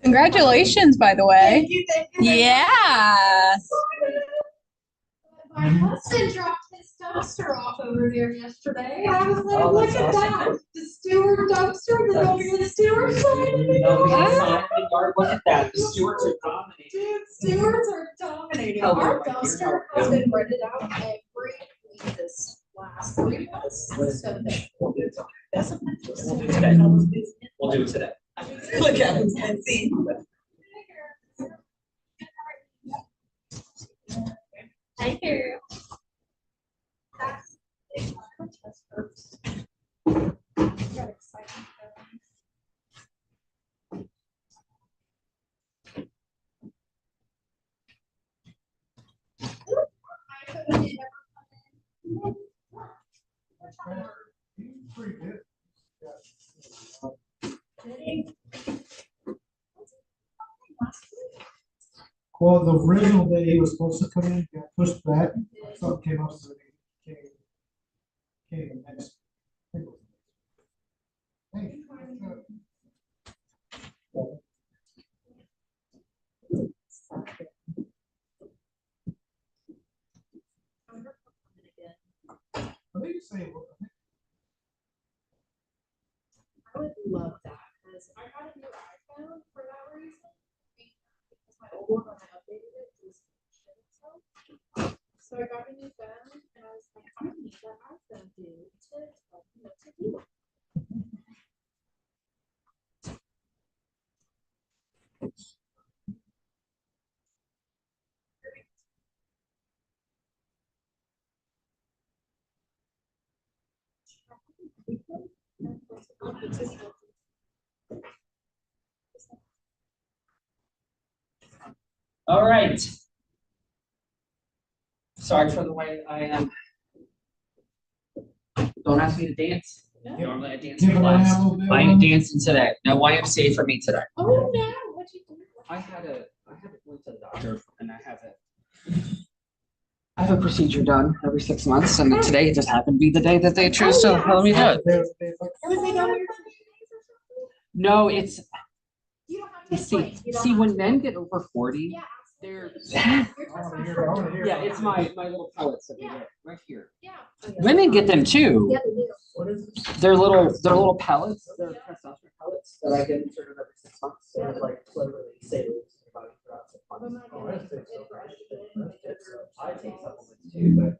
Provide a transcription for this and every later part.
Congratulations, by the way. Thank you, thank you. Yeah. My husband dropped his dumpster off over there yesterday. I was like, look at that. The Stewart dumpster, there'll be a Stewart sign in the yard. Look at that. The Stewarts are dominating. Dude, Stewarts are dominating. Our dumpster has been rented out every week this last 3 months. So that's a We'll do it today. We'll do it today. look at it and see. Thank you. Well, the original day he was supposed to come in got pushed back. Something came up, so he came next. Hey. I think you say. I would love that because I got a new iPhone for that reason. Because my old one, when I updated it, was shit itself. So I got a new phone and I was like, I need that iPhone dude to tell me what to do. All right. Sorry for the way I am. Don't ask me to dance. Normally I dance in class. I ain't dancing today. No YMCA for me today. Oh no, what'd you do? I went to the doctor and I have a procedure done every 6 months, and today just happened to be the day that they chose to let me do it. Was it done your 30 days or something? No, it's You don't have to explain. see when men get over 40, Yeah, they're absolutely. yeah, it's my little pellets that they get right here. Yeah. Women get them too. Yeah, they do. What is it? They're little pellets. They're testosterone pellets that I get inserted every 6 months. So it's like slowly savings your body throughout 6 months. Oh, I think so. I take supplements too, but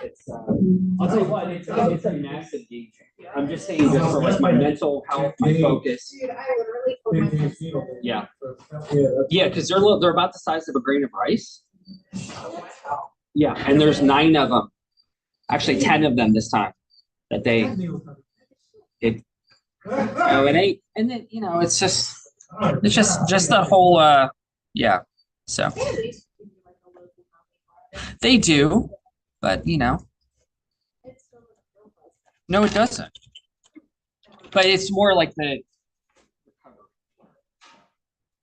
it's I'll tell you what, it's a massive game changer. I'm just saying just for like my mental health, my focus. Dude, I literally told myself. Yeah. Yeah. Yeah, because they're about the size of a grain of rice. Yeah, and there's 9 of them. Actually 10 of them this time that they it ain't, and then it's just that whole yeah. So they do, but no, it doesn't. But it's more like the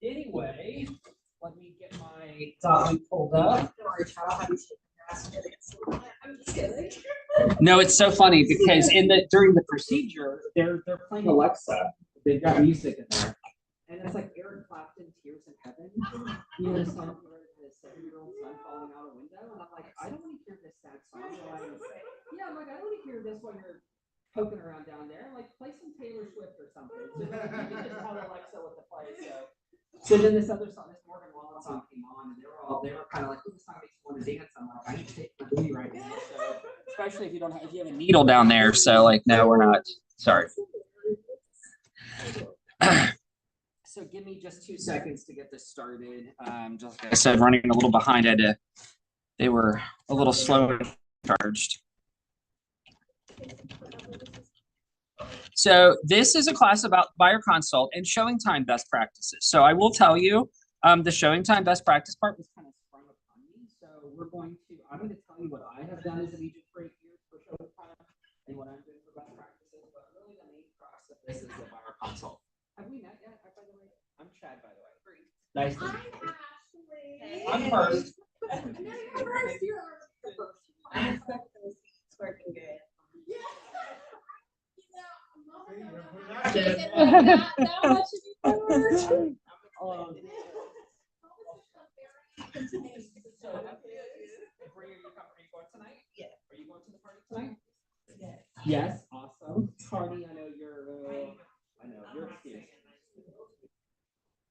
anyway. Let me get my document pulled up. I'm just kidding. No, it's so funny because during the procedure, they're playing Alexa. They've got music in there, and it's like Eric Clapton, "Tears in Heaven." You know the song where his 7-year-old son falling out a window, and I'm like, I don't want to hear this sad song. Yeah, I'm like, I don't want to hear this while you're poking around down there. I'm like, play some Taylor Swift or something. So you can just tell Alexa what to play. So then this other song, this Morgan Wallen song came on, and they were kind of like, "Oh, this song makes you want to dance." I'm like, I need to take my booty right now. So, especially if you have a needle down there. So like, no, we're not. Sorry. So give me just 2 seconds to get this started. Just like I said, running a little behind. They were a little slow charged. So this is a class about buyer consult and showing time best practices. So I will tell you, the showing time best practice part was kind of sprung upon me. So I'm going to tell you what I have done as an agent for 8 years for showing time and what I'm doing for best practices. But really the main crux of this is the buyer consult. Have we met yet, by the way? I'm Chad, by the way. Great. Nice. I'm Ashley. I'm first. No, you're first. You're the first. I expect those seats working good. Yeah. That much anymore. Are you going tonight? Yeah. Are you going to the party tonight? Yes. Yes, awesome. Carney, I know you're excused.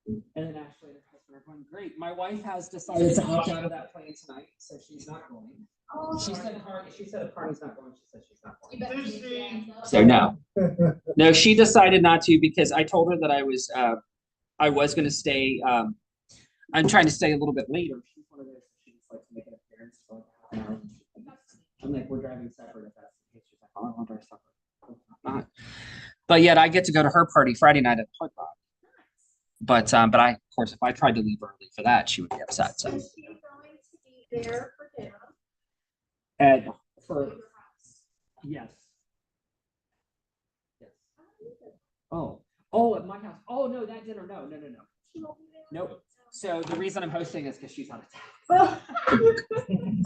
And then Ashley and her husband are going great. My wife has decided to opt out of that plan tonight, so she's not going. She said if Carney's not going, she said she's not going. You better get your ass up. So no. No, she decided not to because I told her that I was gonna stay. I'm trying to stay a little bit later. She's one of those, she just likes to make an appearance for like half an hour. I'm like, we're driving separate if that's the case. She's like, oh, I want to drive separate. Not. But yet I get to go to her party Friday night at Hard Rock. But I, of course, if I tried to leave early for that, she would be upset. So. Is she going to be there for dinner? And Or for your house? yes. Yes. Oh, at my house. Oh no, that dinner. No. She won't be there? Nope. So the reason I'm hosting is because she's out of town.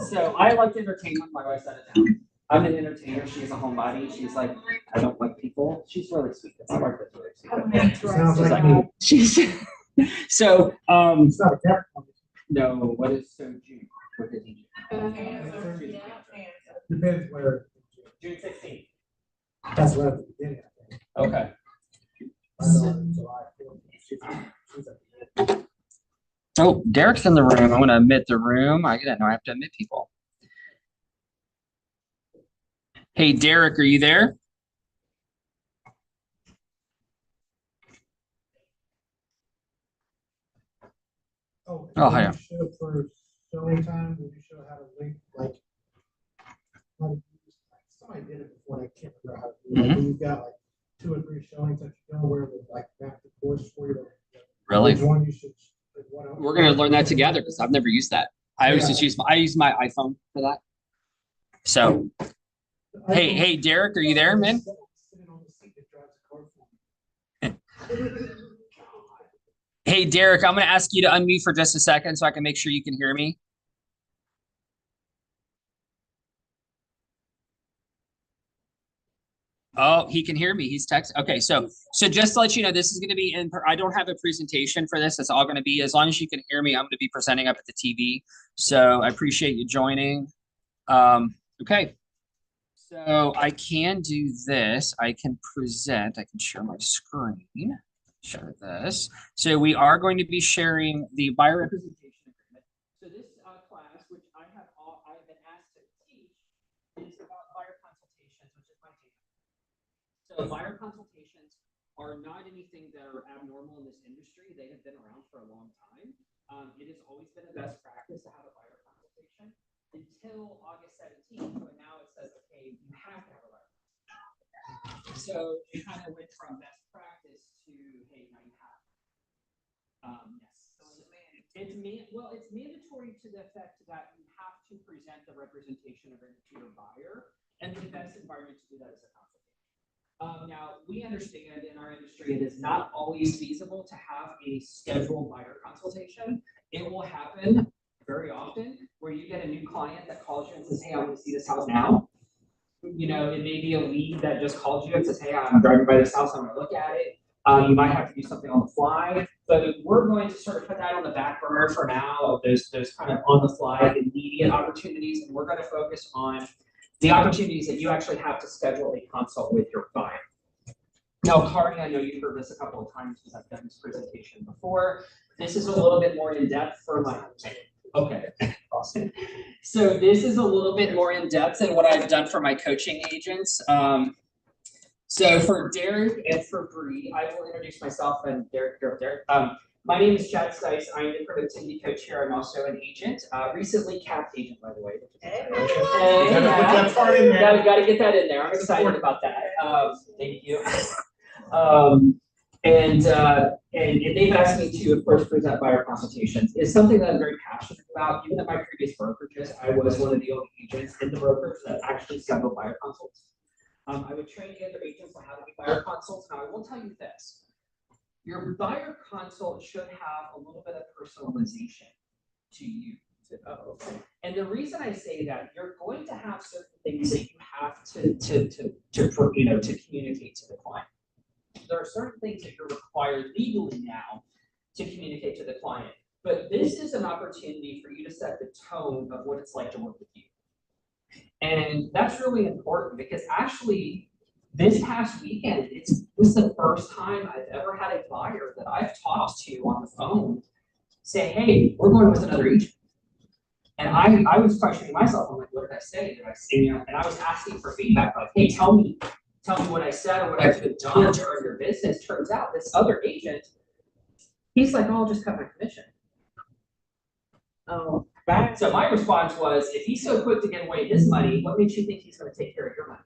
So I like to entertain when my wife's out of town. I'm an entertainer. She's a homebody. She's like, I don't like people. She's really sweet. My wife is really sweet. Sounds She's like me. she's so It's not a cat. no. What is so June? What is June? Yeah. Depends where. June 16th. That's right at the beginning, I think. Okay. My daughter in July 14th. She's at the end. Oh, Derek's in the room. I'm gonna admit the room. I didn't know I have to admit people. Hey, Derek, are you there? Oh, Oh, when hi. you show for showing time, when you show how to link, like, how to use, like, somebody did it before, I can't remember how to do it. Like, when you've got like 2 or 3 showings that you know where the like map the course for you. Really? Which one you should. Like, what We're gonna learn that together because I've never used that. I always just use I use my iPhone for that. So, hey, Derek, are you there, man? Sitting on the seat that drives the car for me. Hey, Derek, I'm gonna ask you to unmute for just a second so I can make sure you can hear me. Oh, he can hear me. He's texting. Okay, so just to let you know, this is going to be I don't have a presentation for this. It's all going to be as long as you can hear me. I'm going to be presenting up at the TV. So I appreciate you joining. Okay, so I can do this. I can present. I can share my screen. Share this. So we are going to be sharing the buyer representation agreement. So this class, which I've been asked to teach, is about buyer consultations, which is my jam. So buyer consultations are not anything that are abnormal in this industry. They have been around for a long time. It has always been a best practice to have a buyer consultation until August 17th, but now it says, okay, you have to have a buyer consultation. So it kind of went from best practice to, hey, now you have. Yes. It's mandatory to the effect that you have to present the representation agreement to your buyer, and the best environment to do that is a consultation. Now, we understand in our industry, it is not always feasible to have a scheduled buyer consultation. It will happen very often where you get a new client that calls you and says, hey, I want to see this house now. You know, it may be a lead that just called you and says, hey, I'm driving by this house, I'm going to look at it. You might have to do something on the fly, but we're going to sort of put that on the back burner for now. Those kind of on the fly, immediate opportunities, and we're going to focus on the opportunities that you actually have to schedule a consult with your buyer. Now, Carney, I know you've heard this a couple of times because I've done this presentation before. This is a little bit more in depth for my. Okay, awesome. So this is a little bit more in depth than what I've done for my coaching agents. So for Derek and for Bree, I will introduce myself and Derek. My name is Chad Stice. I'm the productivity coach here. I'm also an agent, recently capped agent, by the way. Hey, Got to get that in there. I'm excited about that. Thank you. And they've asked me to, of course, present buyer consultations. It's something that I'm very passionate about. Even at my previous brokerages, I was one of the only agents in the brokerage that actually scheduled buyer consults. I would train the other agents on how to do buyer consults. Now, I will tell you this. your buyer consult should have a little bit of personalization to you. Oh, okay. And the reason I say that, you're going to have certain things that you have to communicate to the client. There are certain things that you're required legally now to communicate to the client. But this is an opportunity for you to set the tone of what it's like to work with you. And that's really important because actually this past weekend, this is the first time I've ever had a buyer that I've talked to on the phone say, hey, we're going with another agent. And I was questioning myself. I'm like, what did I say? Did I say, and I was asking for feedback, like, hey, tell me what I said or what I could have done to earn your business. Turns out this other agent, he's like, oh, I'll just cut my commission. Oh, So my response was, if he's so quick to give away his money, what makes you think he's going to take care of your money?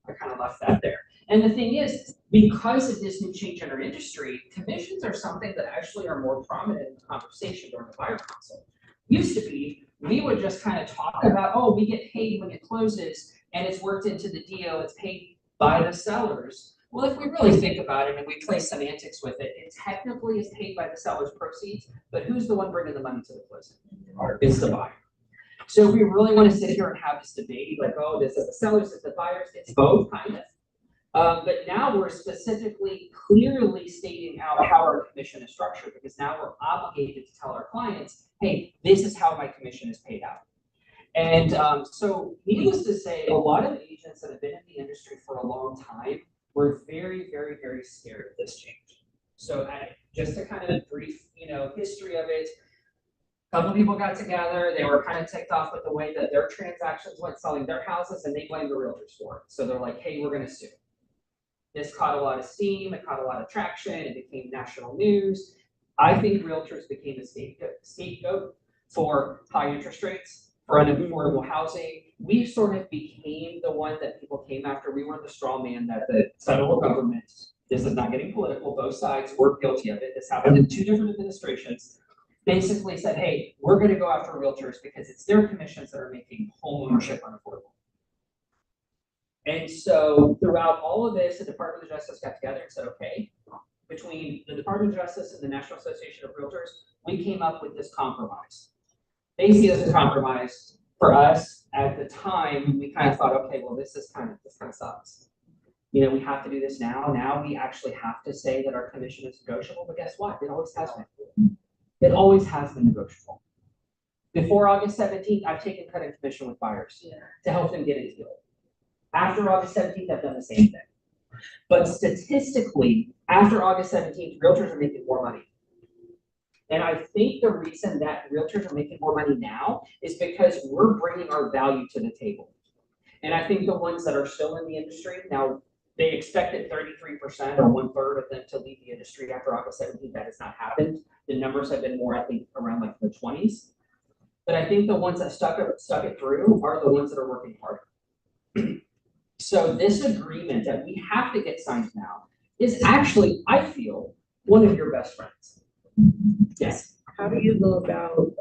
I kind of left that there. And the thing is, because of this new change in our industry, commissions are something that actually are more prominent in the conversation during the buyer consult. Used to be, we would just kind of talk about, oh, we get paid when it closes and it's worked into the deal, it's paid by the sellers. Well, if we really think about it and we play semantics with it, it technically is paid by the seller's proceeds, but who's the one bringing the money to the closing? It's the buyer. So we really want to sit here and have this debate, like, oh, this is the sellers, this is the buyers, it's both kind of. But now we're specifically clearly stating out how our commission is structured, because now we're obligated to tell our clients, hey, this is how my commission is paid out. And so needless to say, a lot of agents that have been in the industry for a long time were very, very, very scared of this change. So just to kind of brief, history of it, a couple of people got together, they were kind of ticked off with the way that their transactions went selling their houses, and they blamed the realtors for it. So they're like, hey, we're gonna sue. This caught a lot of steam, it caught a lot of traction, it became national news. I think realtors became a scapegoat for high interest rates, for unaffordable housing. We sort of became the one that people came after. We were the straw man that the federal government, this is not getting political, both sides were guilty of it. This happened in 2 different administrations. Basically said, hey, we're gonna go after realtors because it's their commissions that are making home ownership unaffordable. And so throughout all of this, the Department of Justice got together and said, okay, between the Department of Justice and the National Association of Realtors, we came up with this compromise. They see this as a compromise. For us, at the time, we kind of thought, okay, well, this kind of sucks. We have to do this now. Now we actually have to say that our commission is negotiable, but guess what? It always has been. It always has been negotiable. Before August 17th, I've taken cut in commission with buyers to help them get a deal. After August 17th, I've done the same thing. But statistically, after August 17th, realtors are making more money. And I think the reason that realtors are making more money now is because we're bringing our value to the table. And I think the ones that are still in the industry, now they expected 33% or 1/3 of them to leave the industry after August 17th. That has not happened. The numbers have been more, I think, around like the 20s. But I think the ones that stuck it through are the ones that are working harder. So this agreement that we have to get signed now is actually, I feel, one of your best friends. Yes. How do you go about,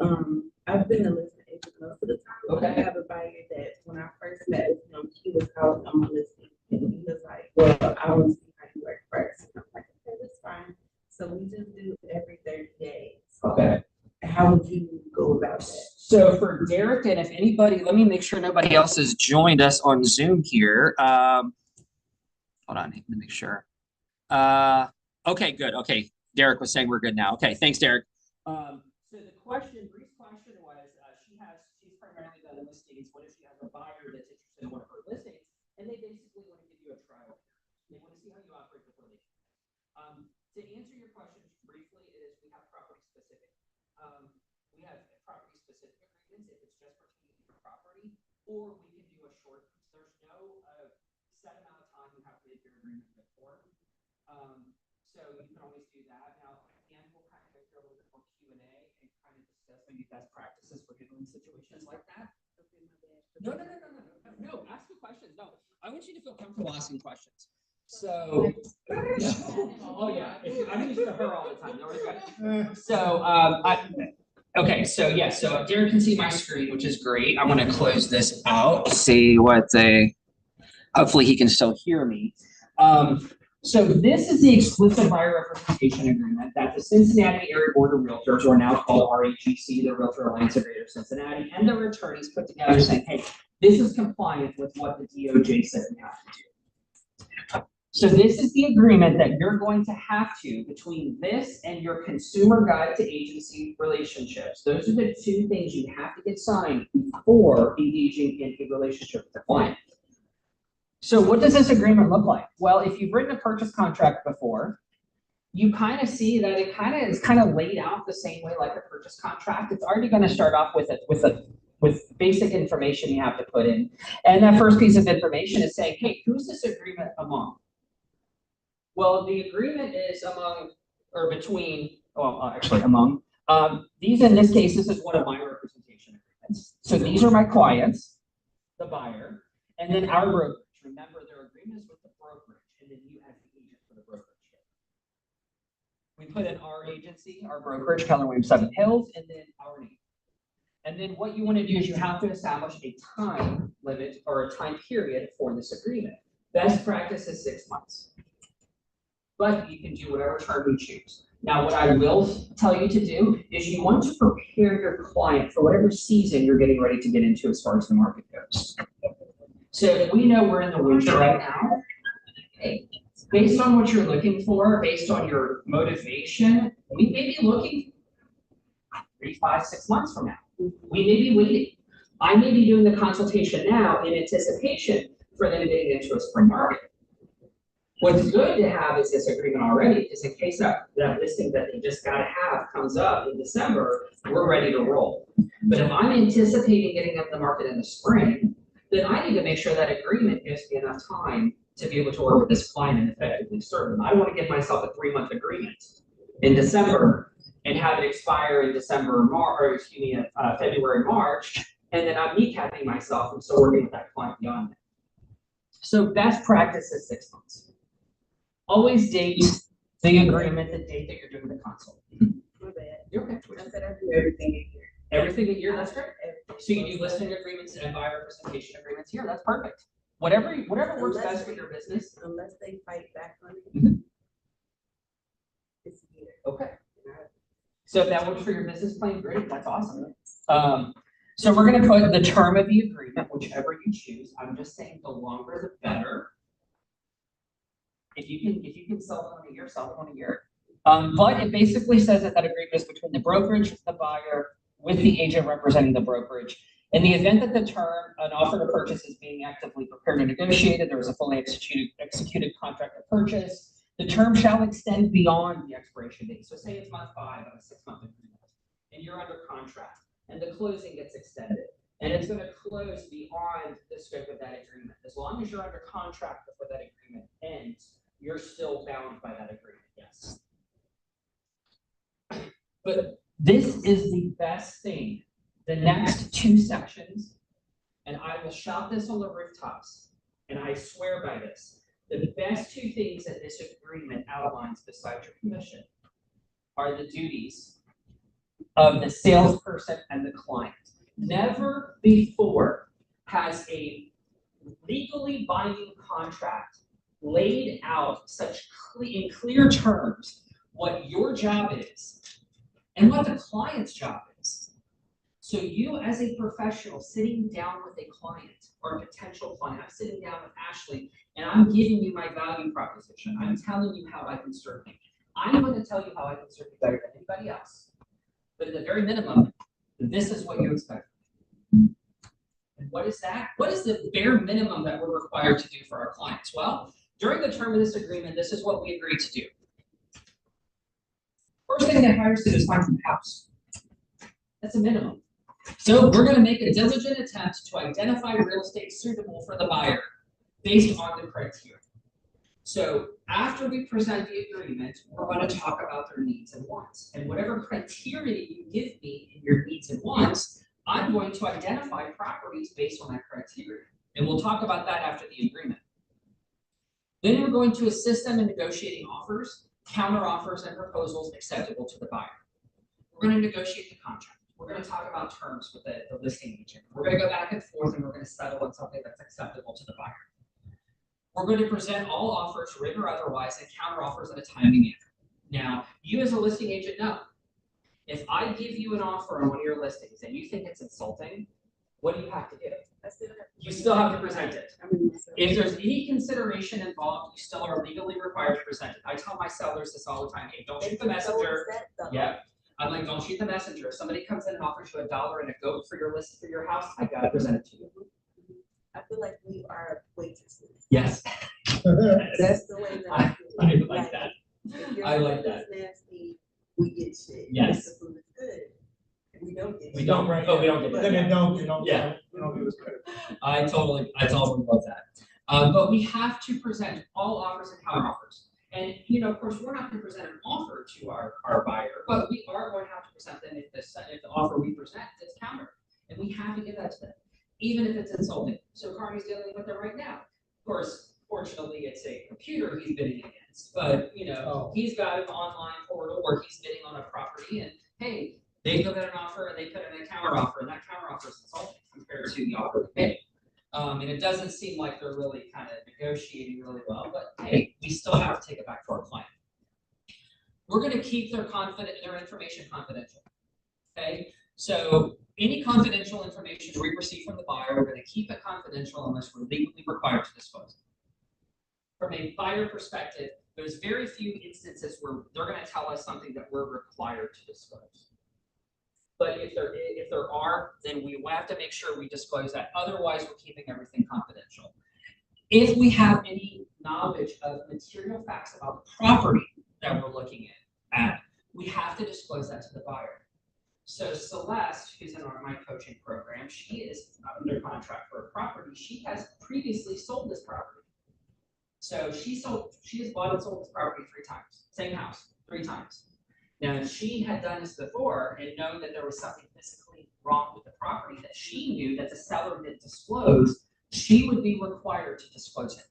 I've been a listing agent most of the time. Okay. I have a buyer that when I first met with him, he was out on my listing. And he was like, well, I want to see how you work first. And I'm like, okay, that's fine. So we just do every 30 days. Okay. How would you go about that? So for Derek, and if anybody, let me make sure nobody else has joined us on Zoom here. Hold on, let me make sure. Okay, good. Okay, Derek was saying we're good now. Okay, thanks, Derek. So the question, brief question was, she's primarily done the listings. What if she has a buyer that's interested in one of her listings, and they basically want to give you a trial? They want to see how you operate before they. To answer your question briefly, is we have property specific. We have property specific agreements if it's just pertaining to your property, or we can do a short. There's no set amount of time you have to make your agreement before. So you can always do that. Now, again, we'll kind of go through a little bit more Q&A and kind of discuss maybe best practices for handling situations like that. No. Ask the questions. No, I want you to feel comfortable asking questions. So, oh yeah, I'm used to her all the time. So, okay, so yeah, so Derek can see my screen, which is great. I'm gonna close this out, see what hopefully he can still hear me. So this is the exclusive buyer representation agreement that the Cincinnati Area Board of Realtors, or now called RAGC, the Realtor Alliance of Greater Cincinnati, and their attorneys put together saying, hey, this is compliant with what the DOJ said we have to do. So this is the agreement that you're going to have to, between this and your consumer guide to agency relationships. Those are the two things you have to get signed before engaging in a relationship with the client. So what does this agreement look like? Well, if you've written a purchase contract before, you kind of see that it is kind of laid out the same way like a purchase contract. It's already going to start off with basic information you have to put in. And that first piece of information is saying, hey, who's this agreement among? Well, the agreement is among, or between, well, actually among, these in this case, this is one of my representation agreements. So these are my clients, the buyer, and then our brokerage. Remember, their agreement is with the brokerage, and then you as the agent for the brokerage. We put in our agency, our brokerage, Keller Williams 7 Hills, and then our name. And then what you want to do is you have to establish a time limit or a time period for this agreement. Best practice is 6 months. But you can do whatever term you choose. Now, what I will tell you to do is you want to prepare your client for whatever season you're getting ready to get into as far as the market goes. So if we know we're in the winter right now, hey, based on what you're looking for, based on your motivation, we may be looking 3, 5, 6 months from now. We may be waiting. I may be doing the consultation now in anticipation for them getting into a spring market. What's good to have is this agreement already, is in case that listing that they just got to have comes up in December, we're ready to roll. But if I'm anticipating getting up the market in the spring, then I need to make sure that agreement gives me enough time to be able to work with this client and effectively serve them. I don't want to give myself a 3-month agreement in December and have it expire in December, February, March, and then I'm kneecapping myself and still working with that client beyond that. So best practice is 6 months. Always date the agreement, the date that you're doing the consult. My bad. You're okay. I said I do everything in here. Everything a year, that's great. So you do listing agreements and buyer representation agreements here, that's perfect. Whatever works best for your business. Unless they fight back on it. Mhm. It's here. Okay. So if that works for your business plan, great, that's awesome. So we're gonna put the term of the agreement, whichever you choose. I'm just saying the longer the better. If you can sell it on a year, sell it on a year. But it basically says that agreement is between the brokerage, the buyer, with the agent representing the brokerage. In the event that an offer to purchase is being actively prepared and negotiated, there is a fully executed contract of purchase. The term shall extend beyond the expiration date. So say it's month 5 of a 6-month agreement, and you're under contract, and the closing gets extended, and it's going to close beyond the scope of that agreement. As long as you're under contract before that agreement ends, you're still bound by that agreement, yes. But this is the best thing. The next 2 sections, and I will shout this on the rooftops, and I swear by this, the best 2 things that this agreement outlines besides your commission are the duties of the salesperson and the client. Never before has a legally binding contract laid out in clear terms what your job is and what the client's job is. So you as a professional sitting down with a client or a potential client, I'm sitting down with Ashley and I'm giving you my value proposition. I'm telling you how I can serve you. I'm going to tell you how I can serve you better than anybody else. But at the very minimum, this is what you expect. And what is that? What is the bare minimum that we're required to do for our clients? Well, during the term of this agreement, this is what we agreed to do. First thing they hire us to do is find some house. That's a minimum. So we're going to make a diligent attempt to identify real estate suitable for the buyer based on the criteria. So after we present the agreement, we're going to talk about their needs and wants. And whatever criteria you give me in your needs and wants, I'm going to identify properties based on that criteria. And we'll talk about that after the agreement. Then we're going to assist them in negotiating offers, counter offers, and proposals acceptable to the buyer. We're going to negotiate the contract. We're going to talk about terms with the listing agent. We're going to go back and forth and we're going to settle on something that's acceptable to the buyer. We're going to present all offers, written or otherwise, and counter offers in a timely manner. Now, you as a listing agent know, if I give you an offer on one of your listings and you think it's insulting, what do you have to do? You still have to present it. If there's any consideration involved, you still are legally required to present it. I tell my sellers this all the time, hey, don't shoot the messenger. Yeah. I'm like, don't shoot the messenger. If somebody comes in and offers you $1 and a goat for your list for your house, I gotta present it to you. I feel like we are waitresses. Yes. That's the way that I feel. I like that. If your I like food that. is nasty, we get shit. Yes. If the food is good, we don't get shit. We don't, but we don't get Then it. they don't, Yeah. we don't do as good. I totally love that. But we have to present all offers and counter offers. And, you know, of course, we're not going to present an offer to our buyer, but we are going to have to present them if the offer we present is counter. And we have to give that to them, even if it's insulting. So Carney's dealing with it right now. Of course, fortunately, it's a computer he's bidding against, but, you know, he's got an online portal where he's bidding on a property, and hey, they look at an offer and they put in a counter offer, and that counter offer is insulting compared to the offer they made. And it doesn't seem like they're really kind of negotiating really well, but hey, we still have to take it back to our client. We're going to keep their information confidential. Okay, so any confidential information we receive from the buyer, we're going to keep it confidential unless we're legally required to disclose it. From a buyer perspective, there's very few instances where they're going to tell us something that we're required to disclose. But if there are, then we have to make sure we disclose that. Otherwise, we're keeping everything confidential. If we have any knowledge of material facts about the property that we're looking at, we have to disclose that to the buyer. So Celeste, who's in my coaching program, she is under contract for a property. She has previously sold this property. So she has bought and sold this property 3 times. Same house, 3 times. Now, if she had done this before and known that there was something physically wrong with the property that she knew that the seller didn't disclose, she would be required to disclose it.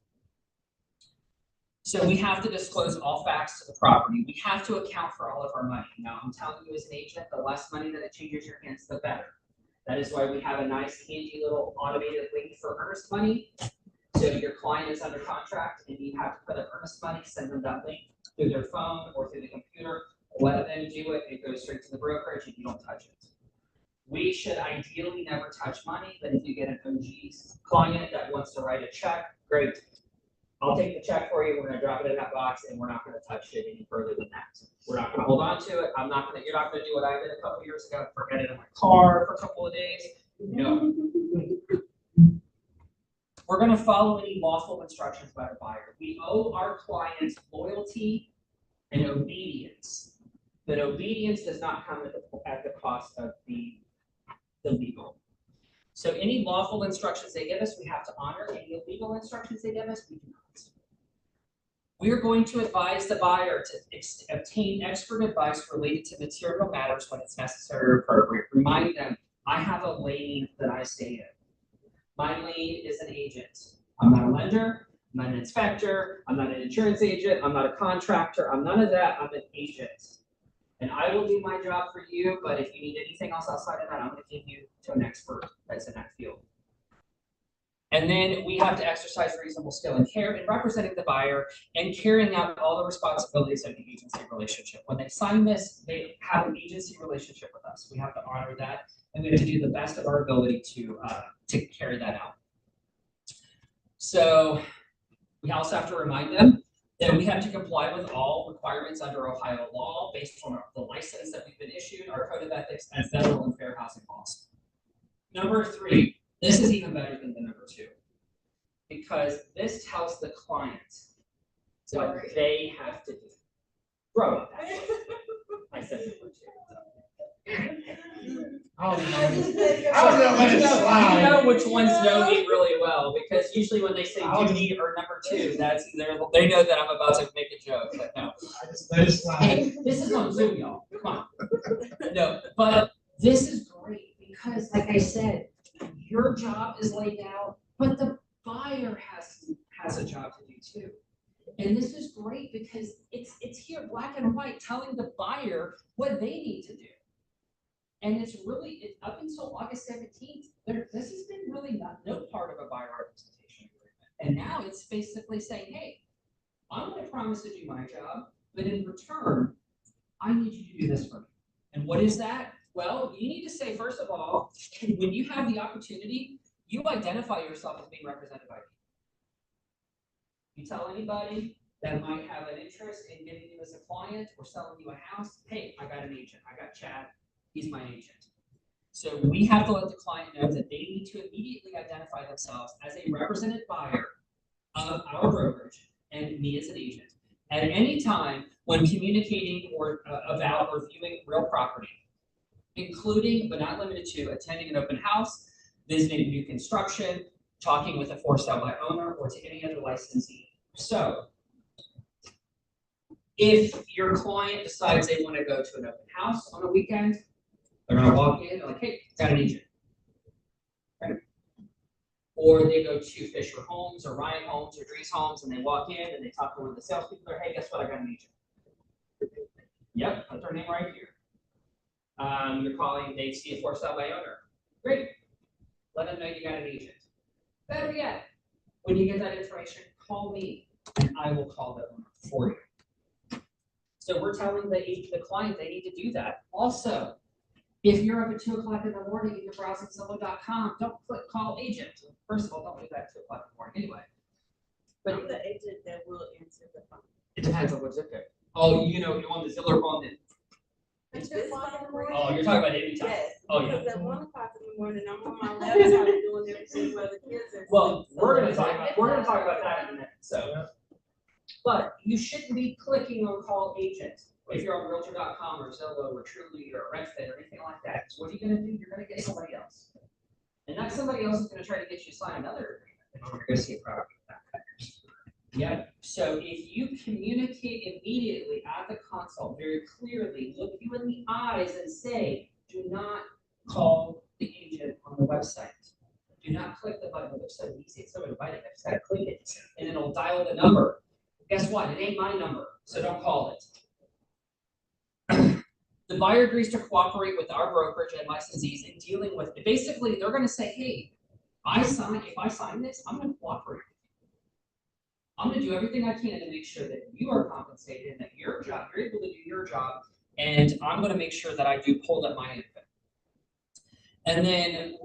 So we have to disclose all facts to the property. We have to account for all of our money. Now, I'm telling you as an agent, the less money that it changes your hands, the better. That is why we have a nice, handy little automated link for earnest money. So if your client is under contract and you have to put up earnest money, send them that link through their phone or through the computer. Let them do it. It goes straight to the brokerage and you don't touch it. We should ideally never touch money, but if you get an OG client that wants to write a check, great. I'll take the check for you. We're going to drop it in that box, and we're not going to touch it any further than that. We're not going to hold on to it. You're not going to do what I did a couple years ago, forget it in my car for a couple of days. No. We're going to follow any lawful instructions by the buyer. We owe our clients loyalty and obedience. But obedience does not come at the cost of the legal. So any lawful instructions they give us, we have to honor. Any illegal instructions they give us, we do not. We are going to advise the buyer to obtain expert advice related to material matters when it's necessary or appropriate. Remind them, I have a lane that I stay in. My lane is an agent. I'm not a lender. I'm not an inspector. I'm not an insurance agent. I'm not a contractor. I'm none of that. I'm an agent. And I will do my job for you, but if you need anything else outside of that, I'm going to give you to an expert that's in that field. And then we have to exercise reasonable skill and care in representing the buyer and carrying out all the responsibilities of the agency relationship. When they sign this, they have an agency relationship with us. We have to honor that, and we have to do the best of our ability to carry that out. So we also have to remind them that we have to comply with all requirements under Ohio law based on the license that we've been issued, our code of ethics, and federal and fair housing laws. Number 3, this is even better than the number 2, because this tells the client what they have to do. Grow up. I said number 2. I was gonna let it slide. You know which ones know me really well, because usually when they say duty or number 2, they know that I'm about to make a joke, but no. I just let it slide. Hey, this is on Zoom, y'all. Come on. No, but this is great because, like I said, your job is laid out, but the buyer has a job to do too. And this is great because it's here black and white telling the buyer what they need to do. And it's up until August 17th, this has been really no part of a buyer representation agreement. And now it's basically saying, hey, I'm gonna promise to do my job, but in return, I need you to do this for me. And what is that? Well, you need to say, first of all, when you have the opportunity, you identify yourself as being represented by me. You tell anybody that might have an interest in getting you as a client or selling you a house, hey, I got an agent, I got Chad, he's my agent. So we have to let the client know that they need to immediately identify themselves as a represented buyer of our brokerage and me as an agent. At any time when communicating or about or viewing real property, including but not limited to attending an open house, visiting new construction, talking with a for sale by owner, or to any other licensee. So if your client decides they want to go to an open house on a weekend, they're gonna walk in, they're like, hey, got an agent. Right? Or they go to Fisher Homes or Ryan Homes or Dries Homes and they walk in and they talk to one of the salespeople, they're, hey, guess what, I got an agent. Yep, put their name right here. You're calling, they see a for sale by owner. Great. Let them know you got an agent. Better yet, when you get that information, call me and I will call the owner for you. So we're telling the client they need to do that. Also, if you're up at 2 o'clock in the morning and you're browsing Zillow.com, don't click call agent. First of all, don't do that at 2 o'clock in the morning anyway. But I'm the agent that will answer the phone. it depends on what zip code. Oh, you know, you want the Zillow on the. It's this phone ring. Oh, you're talking about anytime. Yes, Oh, yeah. because at 1 o'clock in the morning, I'm on my laptop doing everything while the kids are. Well, asleep. we're gonna So talk about that in a minute. So, but you shouldn't be clicking on call agent if you're on Realtor.com or Zillow or Truly or Redfin or anything like that. So what are you gonna do? You're gonna get somebody else, and that somebody else is gonna try to get you to sign another agreement. And you're gonna see a property back. Yeah. So if you communicate immediately at the consult very clearly, look you in the eyes and say, do not call the agent on the website. Do not click the button. It's so easy. It's so inviting. I just gotta click it and it'll dial the number. Guess what? It ain't my number, so don't call it. The buyer agrees to cooperate with our brokerage and licensees in dealing with it. Basically, they're gonna say, hey, if I sign this, I'm gonna cooperate. I'm gonna do everything I can to make sure that you are compensated and that your job, you're able to do your job, and I'm gonna make sure that I do hold up my end of it. And then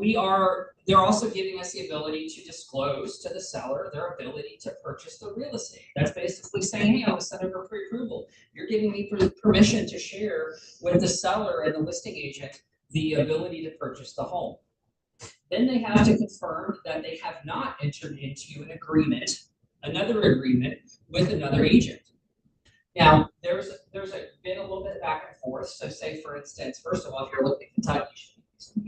they're also giving us the ability to disclose to the seller their ability to purchase the real estate. That's basically saying, hey, I'm a sender for pre-approval. You're giving me permission to share with the seller and the listing agent the ability to purchase the home. Then they have to confirm that they have not entered into another agreement with another agent. Now, there's been a little bit of back and forth. So say, for instance, first of all, if you're looking at Kentucky,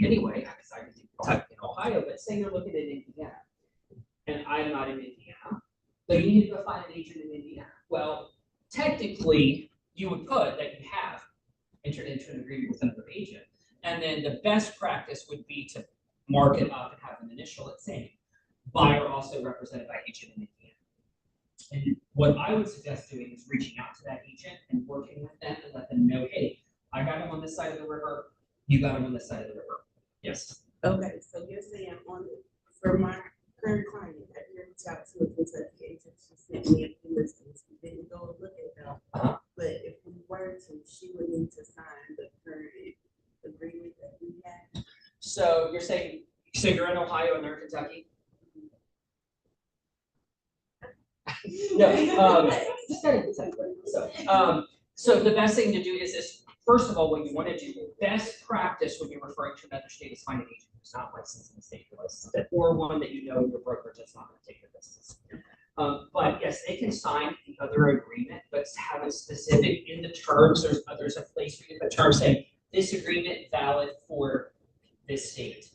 anyway, because I can do Kentucky and Ohio, but say you're looking at Indiana, and I'm not in Indiana, so you need to go find an agent in Indiana. Well, technically, you would put that you have entered into an agreement with another agent, and then the best practice would be to mark it up and have an initial it saying, buyer also represented by agent in Indiana. And what I would suggest doing is reaching out to that agent and working with them and let them know, hey, I got him on this side of the river, you got him on this side of the river. Yes. Okay, so you're saying for my current client, I reached out to a Kentucky agent, she sent me a few listings, we didn't go look at them. But if we were to, she would need to sign the current agreement that we have. So you're saying, so you're in Ohio and they're in Kentucky? No, just kind of Kentucky. So the best thing to do is this. First of all, what you want to do, best practice when you're referring to another state is find an agent who's not licensed in the state you're licensed in, or one that you know your broker is not going to take your business. But yes, they can sign the other agreement, but have a specific in the terms. There's a place where you put terms saying this agreement valid for this state,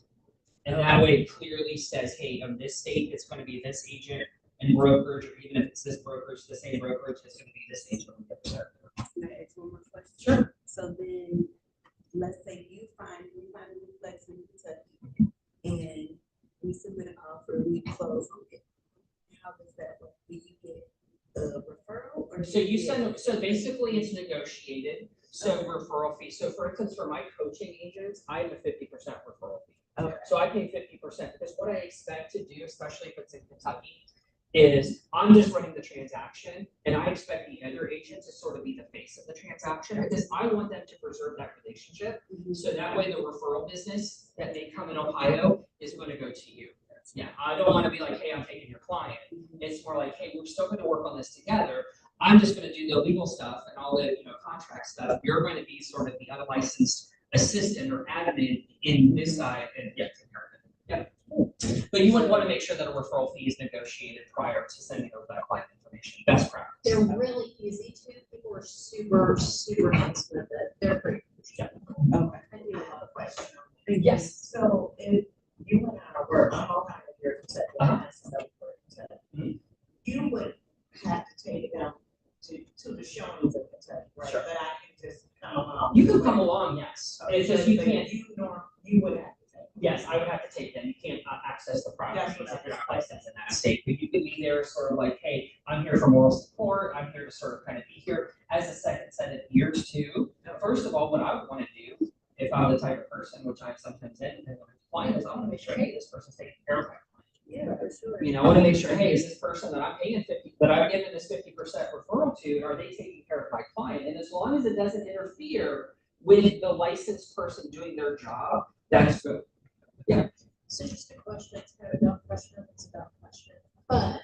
and that way it clearly says, hey, on this state it's going to be this agent and brokerage, or even if it's this brokerage, the same brokerage, it's going to be this agent on the other side. Can I ask one more question? Sure. So then, let's say we find a duplex in Kentucky, and we submit an offer, we close on it. How does that work? Do you get a referral, or So you send, so basically it's negotiated, so referral fee. So for instance, for my coaching agents, I have a 50% referral fee. Okay. So I pay 50% because what I expect to do, especially if it's in Kentucky, is I'm just running the transaction and I expect the other agent to sort of be the face of the transaction because I want them to preserve that relationship. So that way the referral business that may come in Ohio is going to go to you. Yeah, I don't want to be like, hey, I'm taking your client. It's more like, hey, we're still going to work on this together. I'm just going to do the legal stuff and all the contract stuff. You're going to be sort of the unlicensed assistant or admin in this side and take care of it. Yeah. But you would want to make sure that a referral fee is negotiated prior to sending over that client information. Best practice. They're really easy to. People are super, super nice with it. They're pretty. Yeah. Okay. I do have a question. Yes. So if you went out of work, I'm all kind of here to you would have to take them to the showings of Kentucky, right? Sure. But I can just come along. You can come along, yes. It's just you can't. You would have to take. Yes, I would have to take them. You can't access the property That's what if you're not licensed in that state. But you could be there sort of like, hey, I'm here for moral support. I'm here to sort of kind of be here as a second set of ears too. First of all, what I would want to do, if I'm the type of person, which I sometimes am, and when I'm client is I want to make sure, hey, this person's taking care of my client. Yeah, for sure. I want to make sure, hey, is this person that I'm paying 50, that I've given this 50% referral to, are they taking care of my client? And as long as it doesn't interfere with the licensed person doing their job, that's good. Yeah. So just a question, it's kind of a dumb question, it's a dumb question. But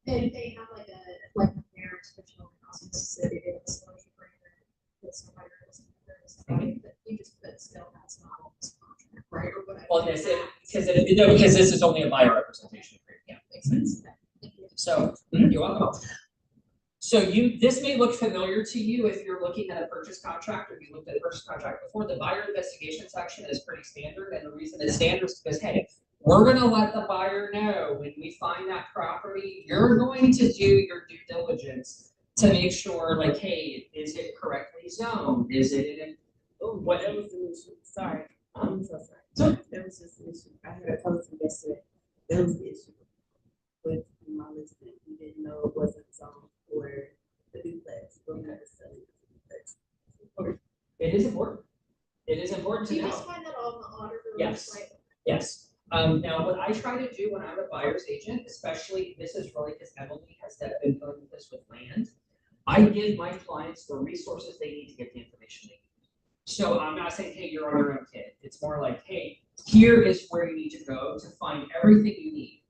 if they have like a marriage special house in Mississippi, they have a social agreement with somebody that you just put still has not on this contract, right? Or whatever. Well, because this is only a buyer representation agreement. Yeah. Makes sense. Thank you. So you're welcome. So this may look familiar to you if you're looking at a purchase contract or if you looked at a purchase contract before. The buyer investigation section is pretty standard, and the reason it's standard is because, hey, we're going to let the buyer know when we find that property, you're going to do your due diligence to make sure, like, hey, is it correctly zoned? Is it in What that was an issue. Sorry. I'm so sorry. That was just an issue. I had a posting yesterday. That was the issue with my listing. We didn't know it wasn't zoned for the duplex. We're not selling the duplex. It is important. It is important Do to you know. just find that on the auditor Yes. website? Yes. Now, what I try to do when I'm a buyer's agent, especially this is really because Emily has been dealing with this with land, I give my clients the resources they need to get the information they need. So I'm not saying, hey, you're on your own, kid. It's more like, hey, here is where you need to go to find everything you need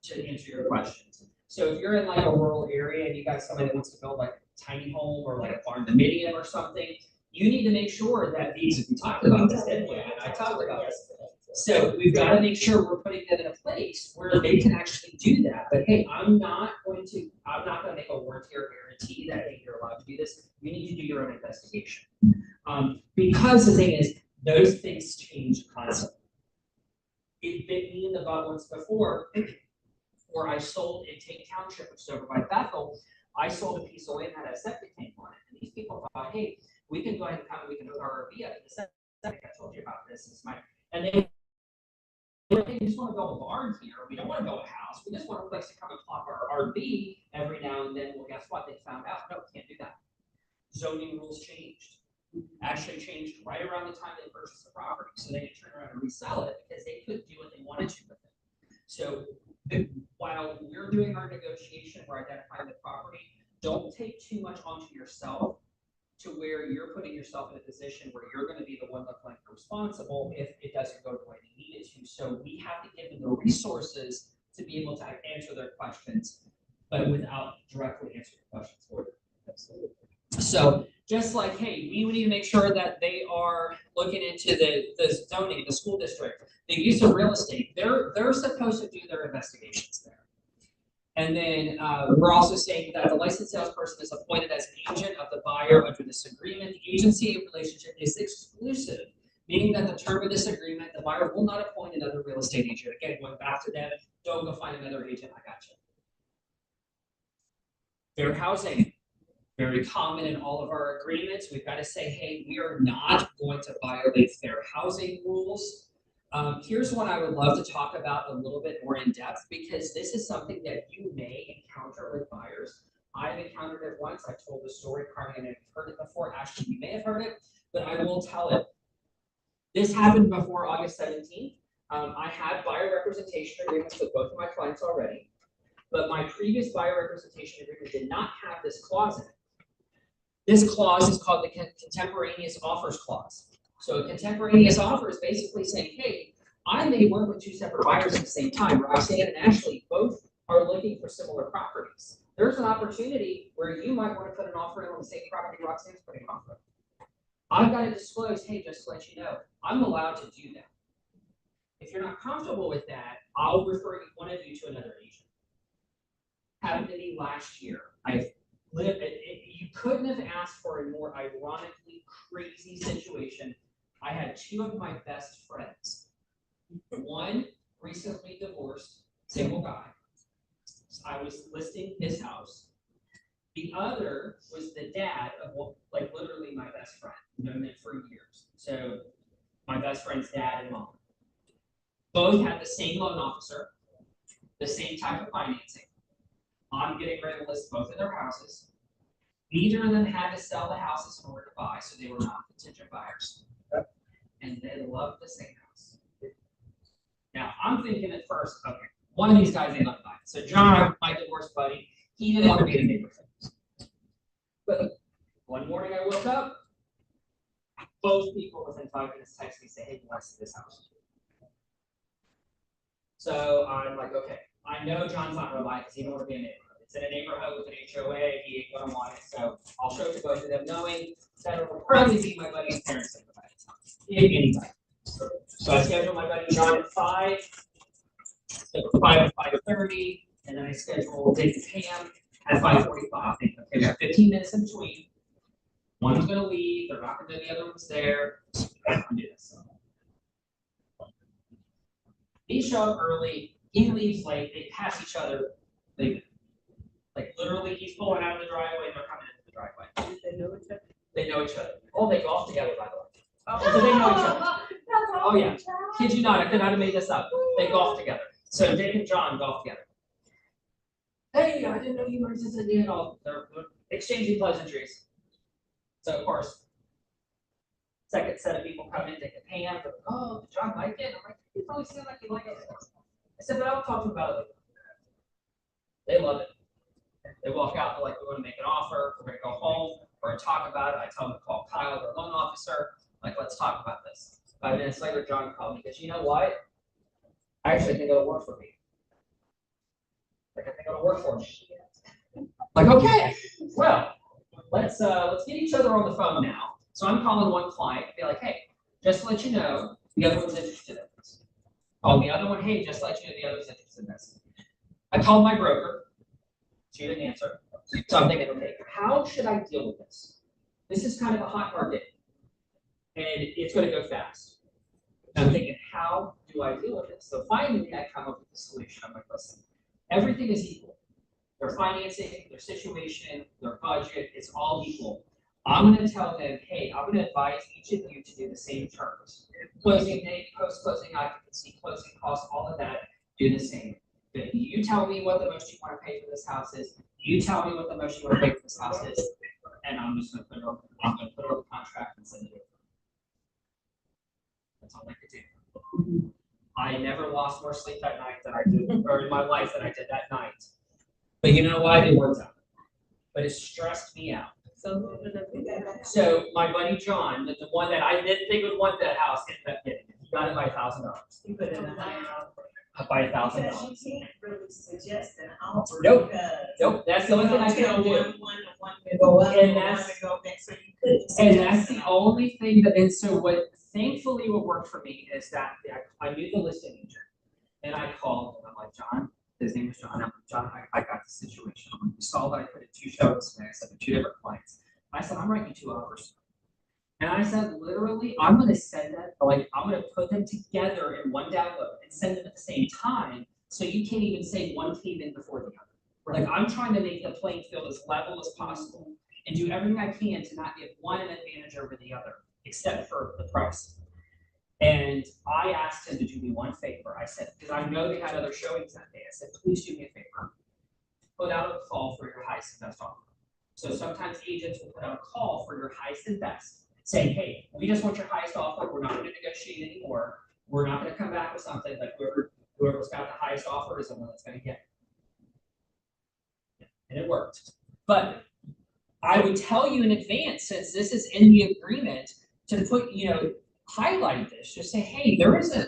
to answer your questions. So if you're in like a rural area and you got somebody that wants to build like a tiny home or like a barn dominium or something, you need to make sure that these, we talked about this, didn't we? And I talked about this. So we've got to make sure we're putting them in a place where they can actually do that. But hey, I'm not going to make a warranty or guarantee that hey, you're allowed to do this. You need to do your own investigation. Because the thing is, those things change constantly. It bit me in the butt once before, where I sold in Tate Township, which is over by Bethel. I sold a piece of land that had a septic tank on it, and these people thought, hey, we can go ahead and come, we can hook our RV up to the septic. I told you about this. It's and they just want to build a barn here. We don't want to build a house. We just want a place to come and plop our RV every now and then. Well, guess what? They found out, no, we can't do that. Zoning rules changed. Actually changed right around the time they purchased the property. So they didn't turn around and resell it because they couldn't do what they wanted to with it. So while we're doing our negotiation, we're identifying the property, don't take too much onto yourself to where you're putting yourself in a position where you're going to be the one looking like responsible if it doesn't go the way they need it to. So we have to give them the resources to be able to answer their questions, but without directly answering questions for them. Absolutely. So just like, hey, we need to make sure that they are looking into the zoning, the school district, the use of real estate. They're supposed to do their investigations there. And then we're also saying that the licensed salesperson is appointed as an agent of the buyer under this agreement. The agency relationship is exclusive, meaning that the term of this agreement, the buyer will not appoint another real estate agent. Again, going back to them, don't go find another agent. I got you. Fair housing. Very common in all of our agreements. We've got to say, hey, we are not going to violate fair housing rules. Here's one I would love to talk about a little bit more in depth because this is something that you may encounter with buyers. I've encountered it once. I've told the story. Carmen and I've heard it before. Ashley, you may have heard it, but I will tell it. This happened before August 17th. I had buyer representation agreements with both of my clients already. but my previous buyer representation agreement did not have this clause in it. This clause is called the contemporaneous offers clause. So a contemporaneous offer is basically saying, hey, I may work with two separate buyers at the same time. Roxanne and Ashley both are looking for similar properties. There's an opportunity where you might want to put an offer in on the same property Roxanne's putting an offer. I've got to disclose, hey, just to let you know, I'm allowed to do that. If you're not comfortable with that, I'll refer one of you to another agent. Happened to me last year. You couldn't have asked for a more ironically crazy situation. I had two of my best friends. One recently divorced, single guy. I was listing his house. The other was the dad of like literally my best friend, known them for years. So my best friend's dad and mom. Both had the same loan officer, the same type of financing. I'm getting ready to list both of their houses. Neither of them had to sell the houses in order to buy, so they were not contingent buyers. And they loved the same house. Now, I'm thinking at first, okay, one of these guys ain't gonna buy it. So John, my divorce buddy, he didn't want to be in the neighborhood. But one morning I woke up, both people within 5 minutes text me, say, hey, you want to see this house? So I'm like, okay, I know John's not gonna buy it because he don't want to be in a neighborhood. It's in a neighborhood with an HOA, he ain't gonna want it, so I'll show it to both of them, knowing that it will probably be my buddy's parents that buy it. Anybody. So I scheduled my buddy John at 5, so 5 to 5:30, and then I scheduled Dick and Pam at 5:45. Okay, we got 15 minutes in between. One's gonna leave, they're not gonna know the other one's there. I can do this. He show up early, he leaves late, they pass each other. Like literally, he's pulling out of the driveway, they're coming into the driveway. They know each other. They know each other. Oh, they golf together, by the way. Oh, so they know each other. Oh yeah, kid you not, I could not have made this up. They golf together. So Dick and John golf together. Hey, I didn't know you were just a deal. They're exchanging pleasantries. So of course, second set of people come in, Dick and Pam. They're like, oh, did John like it? I'm like, you probably seem like you like it. I said, but I'll talk to them about it later. They love it. They walk out, they're like, we're going to make an offer, we're going to go home, we're going to talk about it. I tell them to call Kyle, their loan officer, like, let's talk about this. 5 minutes later, John called me because you know what? I actually think it'll work for me. Like, I think it'll work for me. Like, okay, well, let's get each other on the phone now. So I'm calling one client, be like, hey, just to let you know, the other one's interested in this. Call the other one, hey, just to let you know the other's interested in this. I called my broker. She didn't answer. So I'm thinking, okay, how should I deal with this? This is kind of a hot market, and it's going to go fast. And I'm thinking, how do I deal with this? So finally, I come up with a solution. I'm like, listen, everything is equal. Their financing, their situation, their budget, it's all equal. I'm going to tell them, hey, I'm going to advise each of you to do the same terms. Closing date, post-closing occupancy, closing costs, all of that, do the same. You tell me what the most you want to pay for this house is. You tell me what the most you want to pay for this house is, and I'm just going to put it on. I'm going to put it on the contract and send it over. That's all I could do. I never lost more sleep that night than I did, or in my life than I did that night. But you know why? It worked out. But it stressed me out. So my buddy John, the one that I didn't think would want that house, ended up getting it. He got it by $1,000. You put in a By because $1,000. you can't really suggest an offer. Nope. because Nope, that's the only thing I can do. One to go up, And one that's- to go back, so you couldn't. And suggest that's an the offer. only thing that, and so what thankfully what worked for me is that I knew the listing agent. And I called and I'm like, John, his name was John. I'm like, John, I got the situation. I'm like, you saw that I put in 2 showings today. I said, 2 different clients. I said, I'm writing 2 offers. And I said, literally, I'm going to send that, like, I'm going to put them together in one download and send them at the same time. So you can't even say one came in before the other. Like, I'm trying to make the playing field as level as possible and do everything I can to not give one an advantage over the other, except for the price. And I asked him to do me one favor. I said, because I know they had other showings that day. I said, please do me a favor. Put out a call for your highest and best offer. So sometimes agents will put out a call for your highest and best, saying, hey, we just want your highest offer. We're not going to negotiate anymore. We're not going to come back with something like whoever's got the highest offer is the one that's going to get it. and it worked. But I would tell you in advance, since this is in the agreement, to put, highlight this, just say, hey, there is an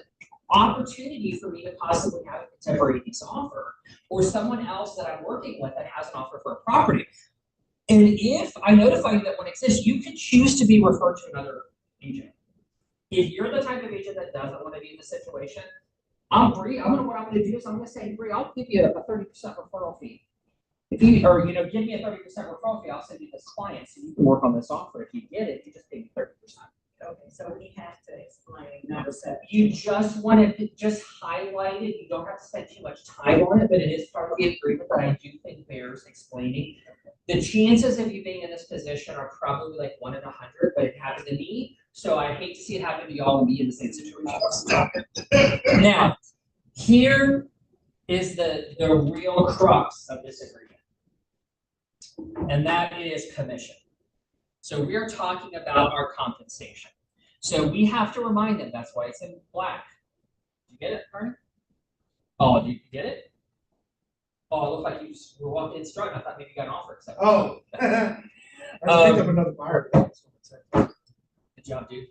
opportunity for me to possibly have a contemporary lease offer, or someone else that I'm working with that has an offer for a property. And if I notify you that one exists, you can choose to be referred to another agent. If you're the type of agent that doesn't want to be in the situation, what I'm gonna do is I'm gonna say, Bree, I'll give you a 30% referral fee. If you, or, give me a 30% referral fee, I'll send you this client so you can work on this offer. If you get it, you just pay me 30%. Okay, so we have to explain, not accept. You just want to just highlight it. You don't have to spend too much time on it, but it is part of the agreement that I do think bears explaining. The chances of you being in this position are probably like 1 in 100, but it happened to me. So I hate to see it happen to y'all and be in the same situation. Now, here is the real crux of this agreement, and that is commission. So we are talking about our compensation. So we have to remind them, that's why it's in black. Did you get it, Bernie? Oh, did you get it? Oh, it looked like you were walking in strut. I thought maybe you got an offer. Oh. I just picked up another buyer. Good job, dude.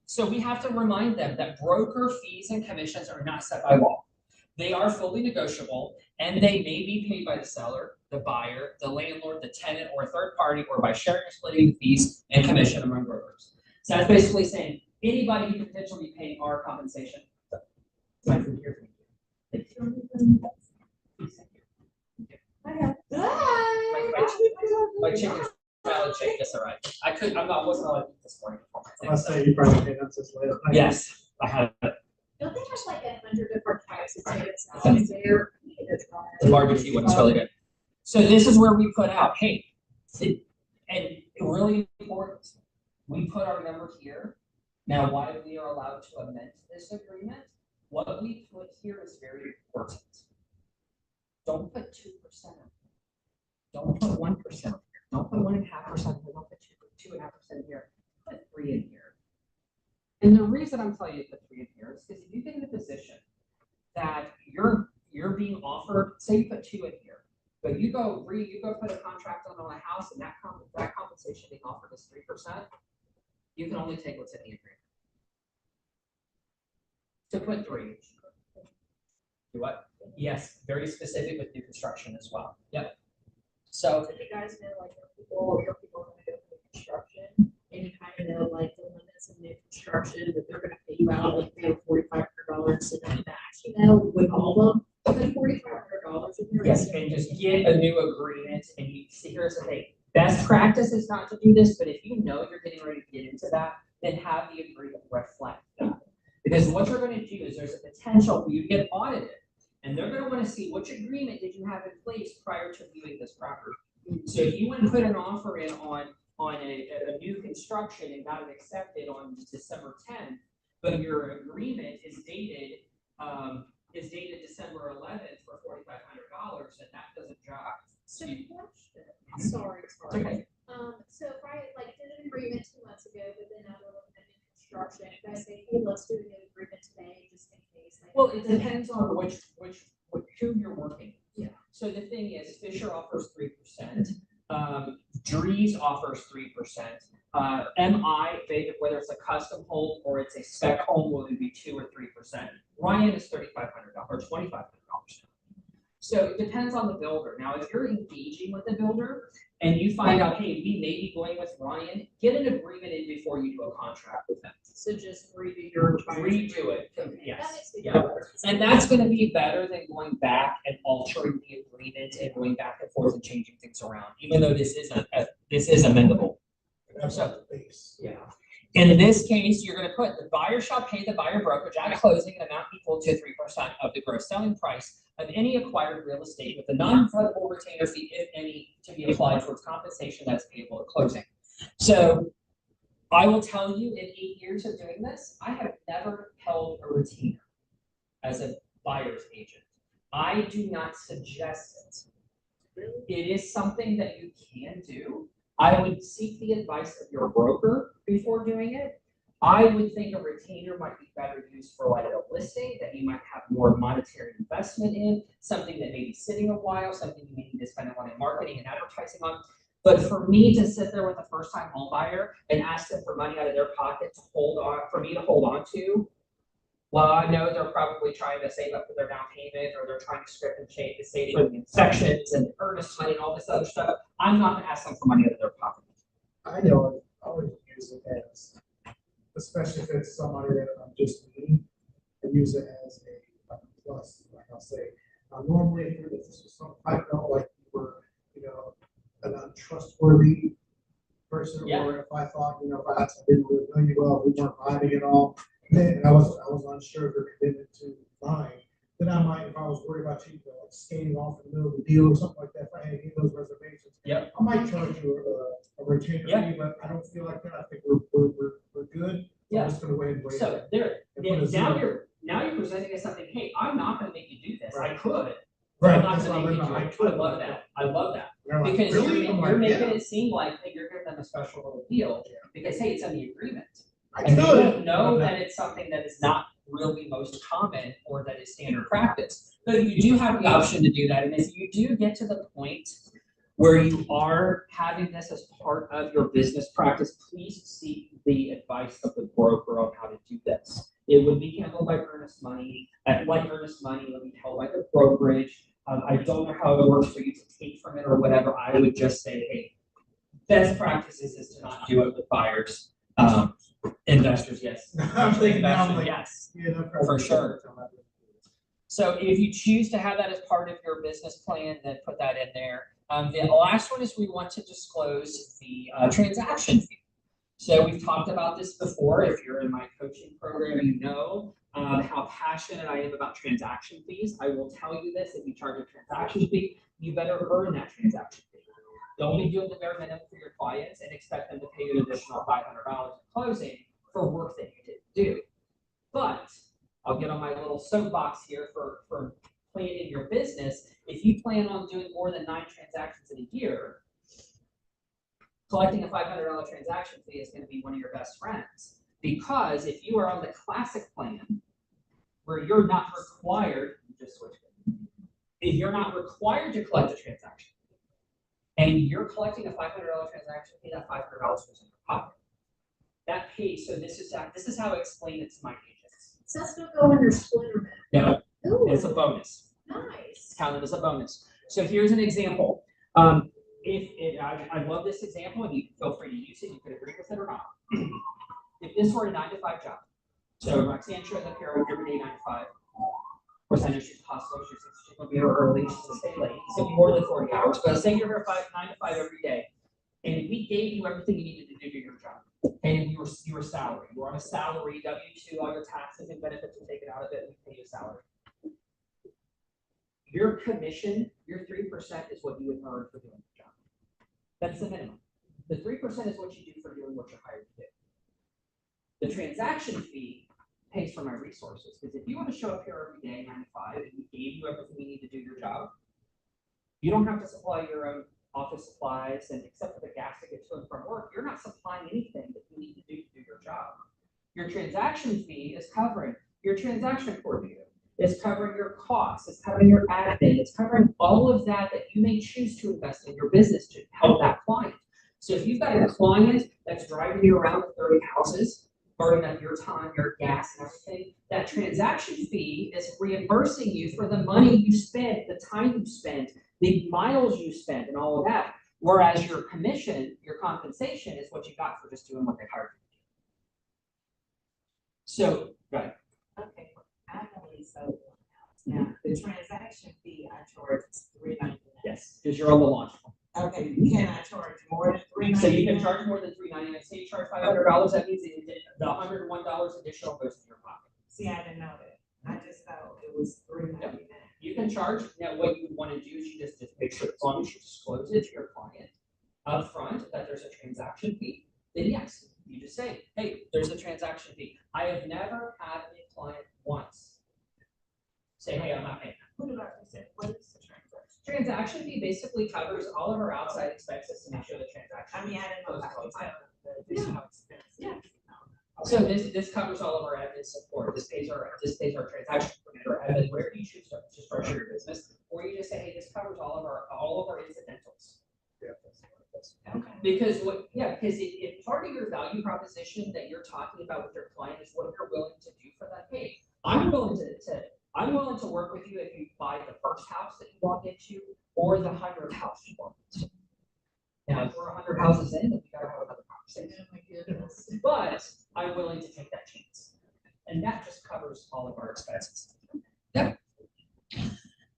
So we have to remind them that broker fees and commissions are not set by law. They are fully negotiable, and they may be paid by the seller, the buyer, the landlord, the tenant, or a third party, or by sharing or splitting the fees and commission among brokers. So that's basically saying anybody who could potentially be paying our compensation. My food here. My chicken salad shake just arrived. I wasn't allowed to eat this morning. I must say, you probably paid us this later. Yes, I have it. Don't they have like 100 different types of chicken salads there? The barbecue one is really good. So this is where we put out, hey, see, and really important, we put our number here. Now, why we are allowed to amend this agreement, what we put here is very important. Don't put 2%. Don't put 1%. Don't put 1.5%. Don't put 2.5% here. Put 3 in here. And the reason I'm telling you to put 3 in here is because if you get in a position that you're being offered, say you put 2 in here, but you go put a contract on a house and that compensation being offered is 3%, you can only take what's in the agreement. To put 3. Do what? Yes, very specific with new construction as well. Yep. So You guys know, like, your people are gonna go through construction, and you kind of know, like, the limits of new construction, that they're gonna pay you out, like, $4,500 to the max, with all of them. Put $4,500 in there. yes, and just get a new agreement, and you see, here's the thing. Best practice is not to do this, but if you know you're getting ready to get into that, then have the agreement reflect that. Because what you're going to do is there's a potential for you to get audited, and they're going to want to see which agreement did you have in place prior to viewing this property. So if you went and put an offer in on a new construction and got it accepted on December 10th, but your agreement is dated December 11th for $4,500, and that doesn't jive. So question, sorry. Okay. So if I like did an agreement 2 months ago, but then now we're looking at new construction, if I say, hey, let's do a new agreement today, just in case. Like, Well, it depends on who you're working with. Yeah. So the thing is, Fisher offers 3%. Dries offers 3%. MI, whether it's a custom home or it's a spec home, will be 2 or 3%. Ryan is $3,500 or $2,500. So it depends on the builder. Now, if you're engaging with the builder and you find out, hey, we may be going with Ryan, get an agreement in before you do a contract with them. So just redo your. Redo it, Okay, yes, that makes me yeah. feel better. And that's gonna be better than going back and altering the agreement and going back and forth and changing things around, even though this is amendable. So, yeah. In this case, you're gonna put the buyer shall pay the buyer brokerage at closing an amount equal to 3% of the gross selling price of any acquired real estate with a non-refundable retainer fee, if any, to be applied towards compensation that's payable at closing. So I will tell you, in 8 years of doing this, I have never held a retainer as a buyer's agent. I do not suggest it. It is something that you can do. I would seek the advice of your broker before doing it. I would think a retainer might be better used for like a listing that you might have more monetary investment in, something that may be sitting a while, something you may need to spend a lot in marketing and advertising on. But for me to sit there with a first-time home buyer and ask them for money out of their pocket to hold on, for me to hold on to, well, I know they're probably trying to save up for their down payment, or they're trying to script and change to save for the inspections and the earnest money and all this other stuff. I'm not gonna ask them for money out of their pocket. I know, I always use it as, especially if it's somebody that I'm just meeting, I use it as a plus, like I'll say. Normally, if this was some, I felt like you were, an untrustworthy person, Yeah. or if I thought, if I didn't really know you well, we weren't vibing at all, then I was unsure of your commitment to mine. Then I might, if I was worried about you, like skating off in the middle of the deal or something like that, if I had any of those reservations. Yep. I might charge you a retainer Yeah. fee, but I don't feel like that. I think we're good. Yeah. I'm just gonna wait and wait. So there, And yeah, put a zero. now you're presenting us something, hey, I'm not gonna make you do this. I Right. could. Right, I'm not that's why gonna I'm make you do like, it. I love that. I love that. They're like, Because really? I'm you're like, making yeah. it seem like that you're giving them a special little deal, because hey, it's in the agreement. I And they could. don't know that it's something that is not really most common or that is standard practice. But you do have the option to do that, and if you do get to the point where you are having this as part of your business practice, please seek the advice of the broker on how to do this. It would be handled by earnest money, like earnest money, it would be held by the brokerage. I don't know how it works for you to take from it or whatever. I would just say, hey, best practices is to not do it with buyers. Investors, yes. I'm thinking now, I'm Investors, like, yes. yeah, no For problem. sure. So if you choose to have that as part of your business plan, then put that in there. The last one is we want to disclose the transaction fee. So we've talked about this before. If you're in my coaching program, you know how passionate I am about transaction fees. I will tell you this: if you charge a transaction fee, you better earn that transaction fee. Don't be doing the bare minimum for your clients and expect them to pay you an additional $500 in closing for work that you didn't do. But I'll get on my little soapbox here for planning your business. If you plan on doing more than 9 transactions in a year, collecting a $500 transaction fee is going to be one of your best friends. Because if you are on the classic plan, where you're not required, just switch it. If you're not required to collect a transaction fee, and you're collecting a $500 transaction fee, that $500 goes in your pocket. That pays. So this is how I explain it to my agents. So that's not go under splinter No, Ooh, it's a bonus. nice. Count it as a bonus. So here's an example. I love this example, and you can feel free to use it. You could agree with it or not. If this were a 9-to-5 job, so Roxanne shows up here every day 9 to 5. Of course, I know she's a hustler. She's going to be here early. She's going to stay late. It's going to be more than 40 hours. But say you're here 9 to 5 every day, and we gave you everything you needed to do your job, and you were salary. You were on a salary, W-2, all your taxes and benefits were taken out of it, and we pay you a salary. Your commission, your 3% is what you would earn for doing the job. That's the minimum. The 3% is what you do for doing what you're hired to do. The transaction fee pays for my resources, because if you want to show up here every day 9 to 5 and we gave you everything you need to do your job, you don't have to supply your own office supplies, and except for the gas to get to and from work, you're not supplying anything that you need to do your job. Your transaction fee is covering your transaction coordinator. It's covering your costs, it's covering your admin, it's covering all of that you may choose to invest in your business to help that client. So if you've got a client that's driving you around to 30 houses, burning up your time, your gas and everything, that transaction fee is reimbursing you for the money you spent, the time you spent, the miles you spent, and all of that. Whereas your commission, your compensation is what you got for just doing what they hired you to do. So, go ahead. Okay, I only sold one house. Now, the transaction fee I charge is $3.99. Yes, because you're on the launch. Okay, can I charge more than $3.99? So you can charge more than $3.99. Say you charge $500, that means the $101 additional goes to your pocket. See, I didn't know that. I just thought it was $3.99. You can charge. Now, what you want to do is you just make sure, as long as you disclose it to your client up front that there's a transaction fee, then yes, you just say, hey, there's a transaction fee. I have never had a client once say, hey, I'm not paying that. What about you said? What is the transaction? Transaction fee basically covers all of our outside expenses to make sure the transaction. I mean, I didn't know goes if I on could time. tell the additional expenses. Yeah. So this covers all of our admin support. This pays our transaction coordinator, admin, wherever you choose to structure your business, or you just say, hey, this covers all of our incidentals. Because if part of your value proposition that you're talking about with your client is what you're willing to do for them, hey, I'm willing to work with you if you buy the first house that you walk into or the 100th house you walk into. Now, if we're 100 houses in, then we gotta have another conversation. Oh my goodness. But I'm willing to take that chance. And that just covers all of our expenses. Yeah.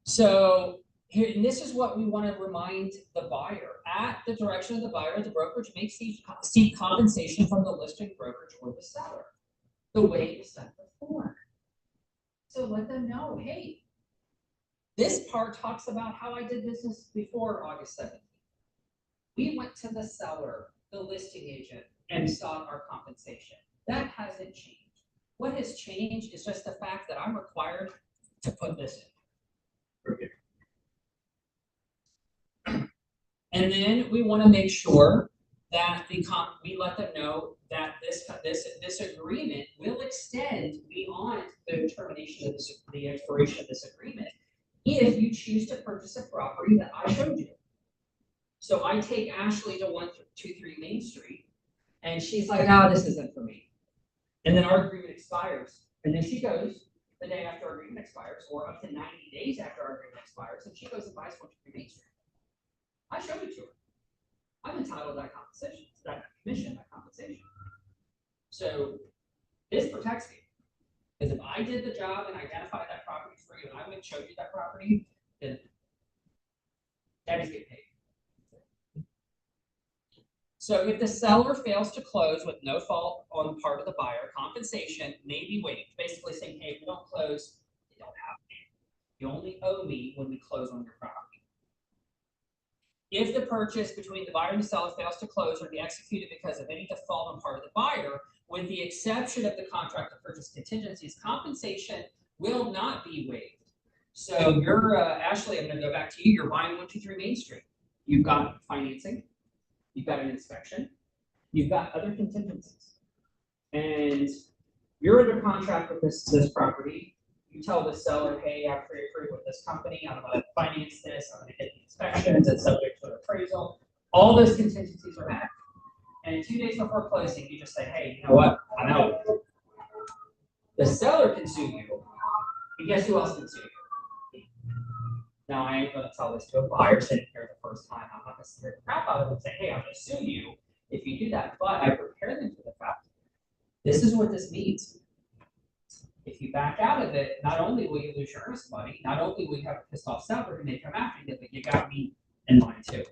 So here, and this is what we want to remind the buyer. At the direction of the buyer, the brokerage may seek compensation from the listing brokerage or the seller. The way it was done before. So let them know, hey, this part talks about how I did business before August 17th. We went to the seller, the listing agent, and sought our compensation. That hasn't changed. What has changed is just the fact that I'm required to put this in. Okay. And then we want to make sure that we let them know that this agreement will extend beyond the termination of the expiration of this agreement if you choose to purchase a property that I showed you. So I take Ashley to 123 Main Street, and she's like, "Oh, this isn't for me." And then our agreement expires, and then she goes the day after our agreement expires, or up to 90 days after our agreement expires, and she goes and buys 123 Main Street. I showed it to her. I'm entitled to that compensation, that commission, that compensation. So this protects me. Because if I did the job and identified that property for you and I went and showed you that property, then daddies get paid. So if the seller fails to close with no fault on the part of the buyer, compensation may be waived. Basically saying, hey, if we don't close, you don't have me. You only owe me when we close on your property. If the purchase between the buyer and the seller fails to close or be executed because of any default on part of the buyer, with the exception of the contract of purchase contingencies, compensation will not be waived. So you're, Ashley, I'm going to go back to you. You're buying 123 Main Street. You've got financing. You've got an inspection. You've got other contingencies. And you're under contract with this property. You tell the seller, hey, I'm pre-approved with this company. I'm going to finance this. I'm going to get the inspections. It's subject to an appraisal. All those contingencies are met. And 2 days before closing, you just say, hey, you know what? I'm out. The seller can sue you. And guess who else can sue you? Now, I ain't going to tell this to a buyer sitting here the first time. I'm not going to scare the crap out of them and say, hey, I'm going to sue you if you do that. But I prepare them for the fact. This is what this means. If you back out of it, not only will you lose your earnest money, not only will you have a pissed off seller who may come after you, but you got me in mind too.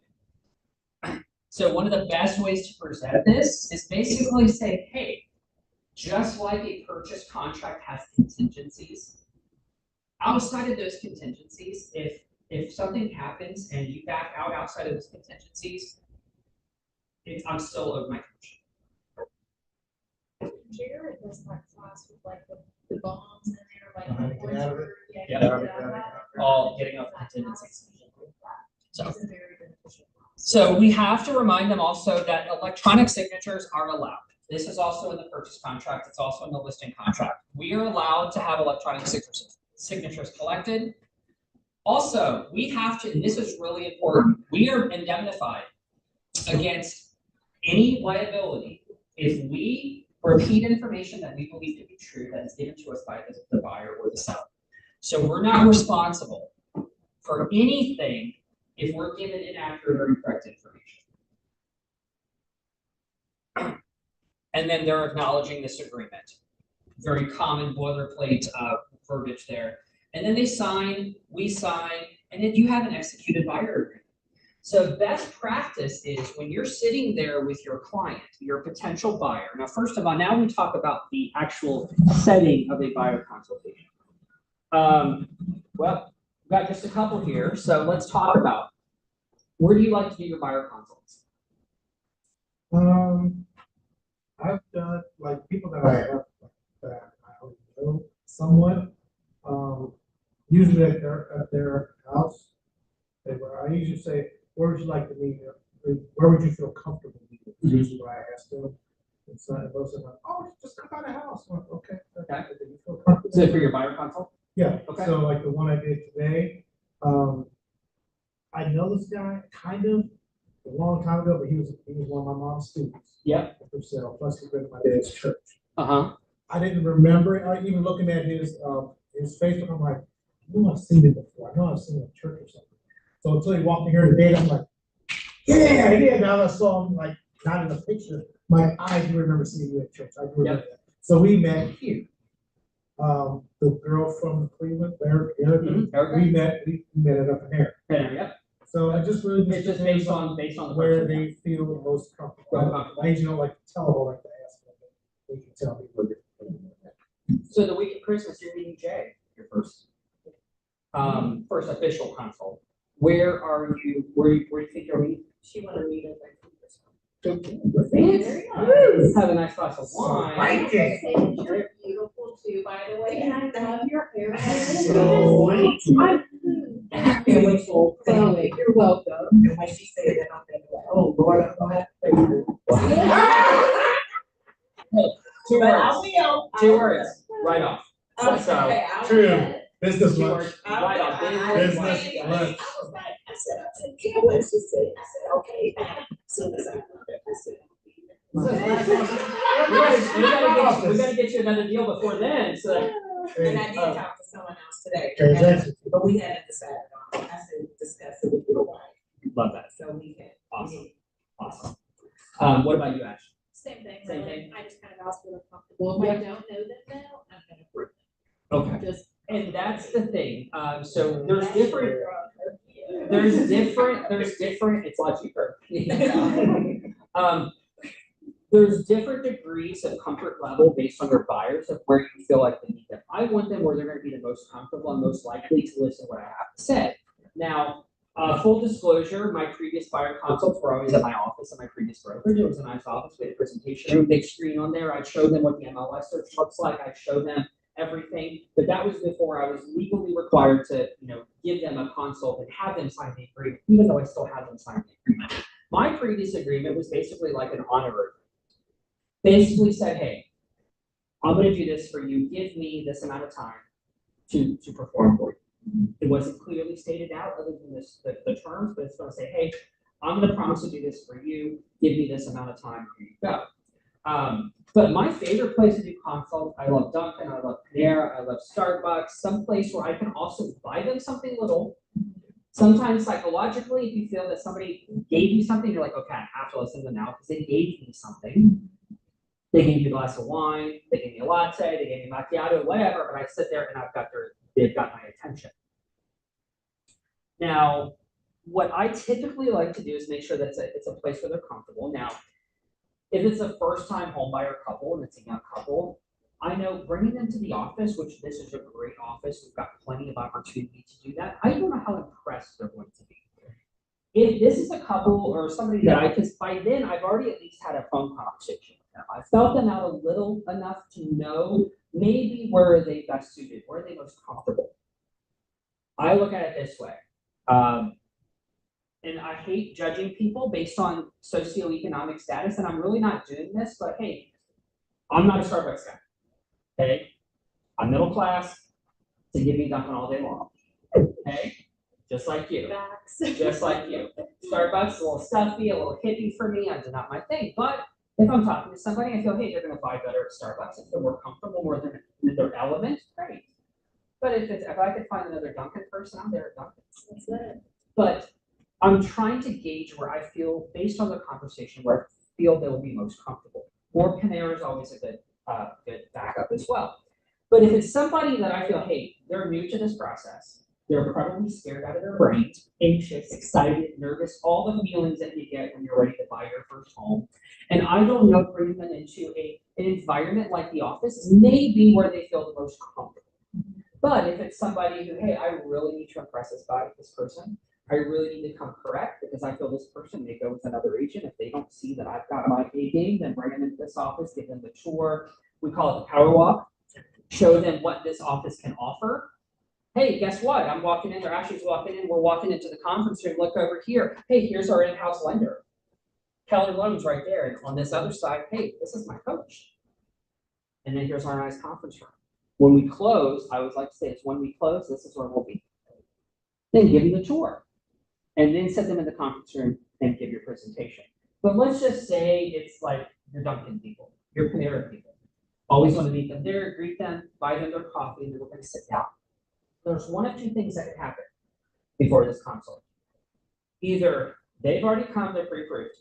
So one of the best ways to present this is basically say, hey, just like a purchase contract has contingencies, outside of those contingencies, if something happens and you back out outside of those contingencies, I'm still owed my commission. Jared does that class with like the bombs in there, like. Get out of it. Yeah, Yeah. get out of that. All getting off the contingencies. So. It's a very beneficial class. So we have to remind them also that electronic signatures are allowed. This is also in the purchase contract. It's also in the listing contract. We are allowed to have electronic signatures collected. Also, we have to, and this is really important, we are indemnified against any liability if we repeat information that we believe to be true that is given to us by the buyer or the seller. So we're not responsible for anything if we're given inaccurate or incorrect information. And then they're acknowledging this agreement. Very common boilerplate verbiage there. And then they sign, we sign, and then you have an executed buyer agreement. So best practice is when you're sitting there with your client, your potential buyer. Now, first of all, now we talk about the actual setting of a buyer consultation. Well, we've got just a couple here. So let's talk about, where do you like to do your buyer consults? I've done, like, people that I have, that I know somewhat, usually at their house. I usually say, where would you like to meet? Where would you feel comfortable meeting? Is usually what I ask them. And so I was like, oh, just come by the house. I'm like, okay. Okay. Did you feel comfortable? So for your buyer consult? Yeah, Okay. so like the one I did today, I know this guy kind of a long time ago, but he was one of my mom's students. Yep. For sale, plus he's been in my dad's church. Uh-huh. I didn't remember it, like, even looking at his Facebook, I'm like, I know I've seen it before, I know I've seen it in church or something. So until he walked in here today, I'm like, yeah, now that I saw him, like, not in the picture, I do remember seeing you at church, I do remember that. So we met here. The girl from Cleveland, Erica, we met it up in there. Yep. So I just really. It's just based on the where person, they feel the most comfortable. Well comfortable. I usually don't like to tell them, I like to ask them, but they can tell me what they're doing. So the week of Christmas, you're meeting Jay, your first official consult. Where do you think you're meeting? She wanna meet us like. Have a nice glass of wine. Right. You're beautiful too, by the way, and I love your hair. So, Beautiful. You're welcome. And when she said that, I'm thinking, oh, Lord, I'm gonna have to pay Two But I words. will. Two words. Right off. Okay, I will. True. Business Two lunch. words. Right off. Business I lunch. was like, I said, can't wait. She said, I said, okay. As soon as I heard that, I said. We gotta get you another deal before then, so. And I did talk to someone else today, Transaction. but we haven't decided on it. I said, discuss it with your wife, Love that. so we can. Awesome. What about you, Ash? Same thing, Same really. thing. I just kind of asked for the comfortable. If I don't know them now, I'm gonna prove Okay. them. Just. And that's the thing. So there's different, it's a lot cheaper. There's different degrees of comfort level based on your buyers of where you feel like they need them. I want them where they're gonna be the most comfortable and most likely to listen to what I have to say. Now, full disclosure, my previous buyer consults were always at my office at my previous brokerage. It was a nice office, we had a presentation room, big screen on there. I'd show them what the MLS search looks like. I'd show them everything, but that was before I was legally required to, give them a consult and have them sign the agreement, even though I still have them sign the agreement. My previous agreement was basically like an honor agreement. Basically said, hey, I'm gonna do this for you, give me this amount of time to perform for you. It wasn't clearly stated out other than the terms, but it's gonna say, hey, I'm gonna promise to do this for you, give me this amount of time, here you go. But my favorite place to do consults, I love Dunkin', I love Panera, I love Starbucks, some place where I can also buy them something little. Sometimes psychologically, if you feel that somebody gave you something, you're like, okay, I have to listen to them now because they gave me something. They gave me a glass of wine, they gave me a latte, they gave me macchiato, whatever, but I sit there and they've got my attention. Now, what I typically like to do is make sure that it's a place where they're comfortable. Now, if it's a first-time homebuyer couple and it's a young couple, I know bringing them to the office, which this is a great office, we've got plenty of opportunity to do that. I don't know how impressed they're going to be. If this is a couple or somebody that because by then I've already at least had a phone conversation with them. I felt them out a little enough to know maybe where are they best suited, where are they most comfortable. I look at it this way. And I hate judging people based on socioeconomic status, and I'm really not doing this, but hey, I'm not a Starbucks guy. Okay? I'm middle class, to give me Dunkin' all day long. Okay? Just like you. Just like you. Starbucks, a little stuffy, a little hippie for me, that's not my thing. But if I'm talking to somebody, I feel, hey, they're gonna buy better at Starbucks, if they're more comfortable, more in their element, great. But if I could find another Dunkin' person, I'm there at Dunkin'. That's it. But I'm trying to gauge where I feel, based on the conversation, where I feel they will be most comfortable. Or Panera is always a good backup as well. But if it's somebody that I feel, hey, they're new to this process, they're probably scared out of their brains, anxious, excited, nervous, all the feelings that you get when you're ready to buy your first home. And I don't know, bringing them into an environment like the office may be where they feel the most comfortable. But if it's somebody who, hey, I really need to impress this person, I really need to come correct because I feel this person may go with another agent. If they don't see that I've got my A game, then bring them into this office, give them the tour. We call it the power walk. Show them what this office can offer. Hey, guess what? I'm walking in, or Ashley's walking in, we're walking into the conference room, look over here. Hey, here's our in-house lender. Keller Loans right there, and on this other side, hey, this is my coach. And then here's our nice conference room. When we close, I always like to say it's when we close, this is where we'll be. Then give them the tour. And then set them in the conference room and give your presentation. But let's just say it's like your Dunkin' people, your Panera people. Always want to meet them there, greet them, buy them their coffee, and then we're going to sit down. There's one of two things that could happen before this consult. Either they've already come, they're pre-approved.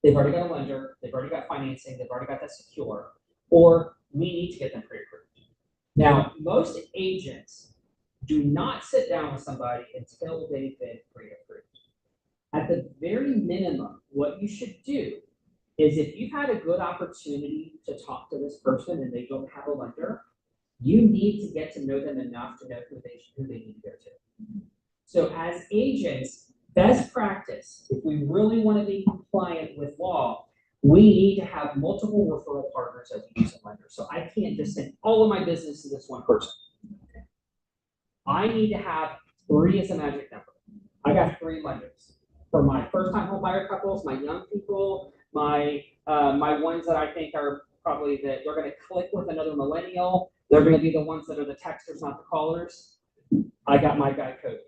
They've already got a lender, they've already got financing, they've already got that secure, or we need to get them pre-approved. Now, most agents do not sit down with somebody until they've been pre-approved. At the very minimum, what you should do is if you've had a good opportunity to talk to this person and they don't have a lender, you need to get to know them enough to know who they need to go to. So as agents, best practice, if we really want to be compliant with law, we need to have multiple referral partners as a user lender. So I can't just send all of my business to this one person. I need to have 3 as a magic number. I got 3 lenders. For my first-time home buyer couples, my young people, my ones that I think are probably that they're going to click with another millennial. They're going to be the ones that are the texters, not the callers. I got my guy code.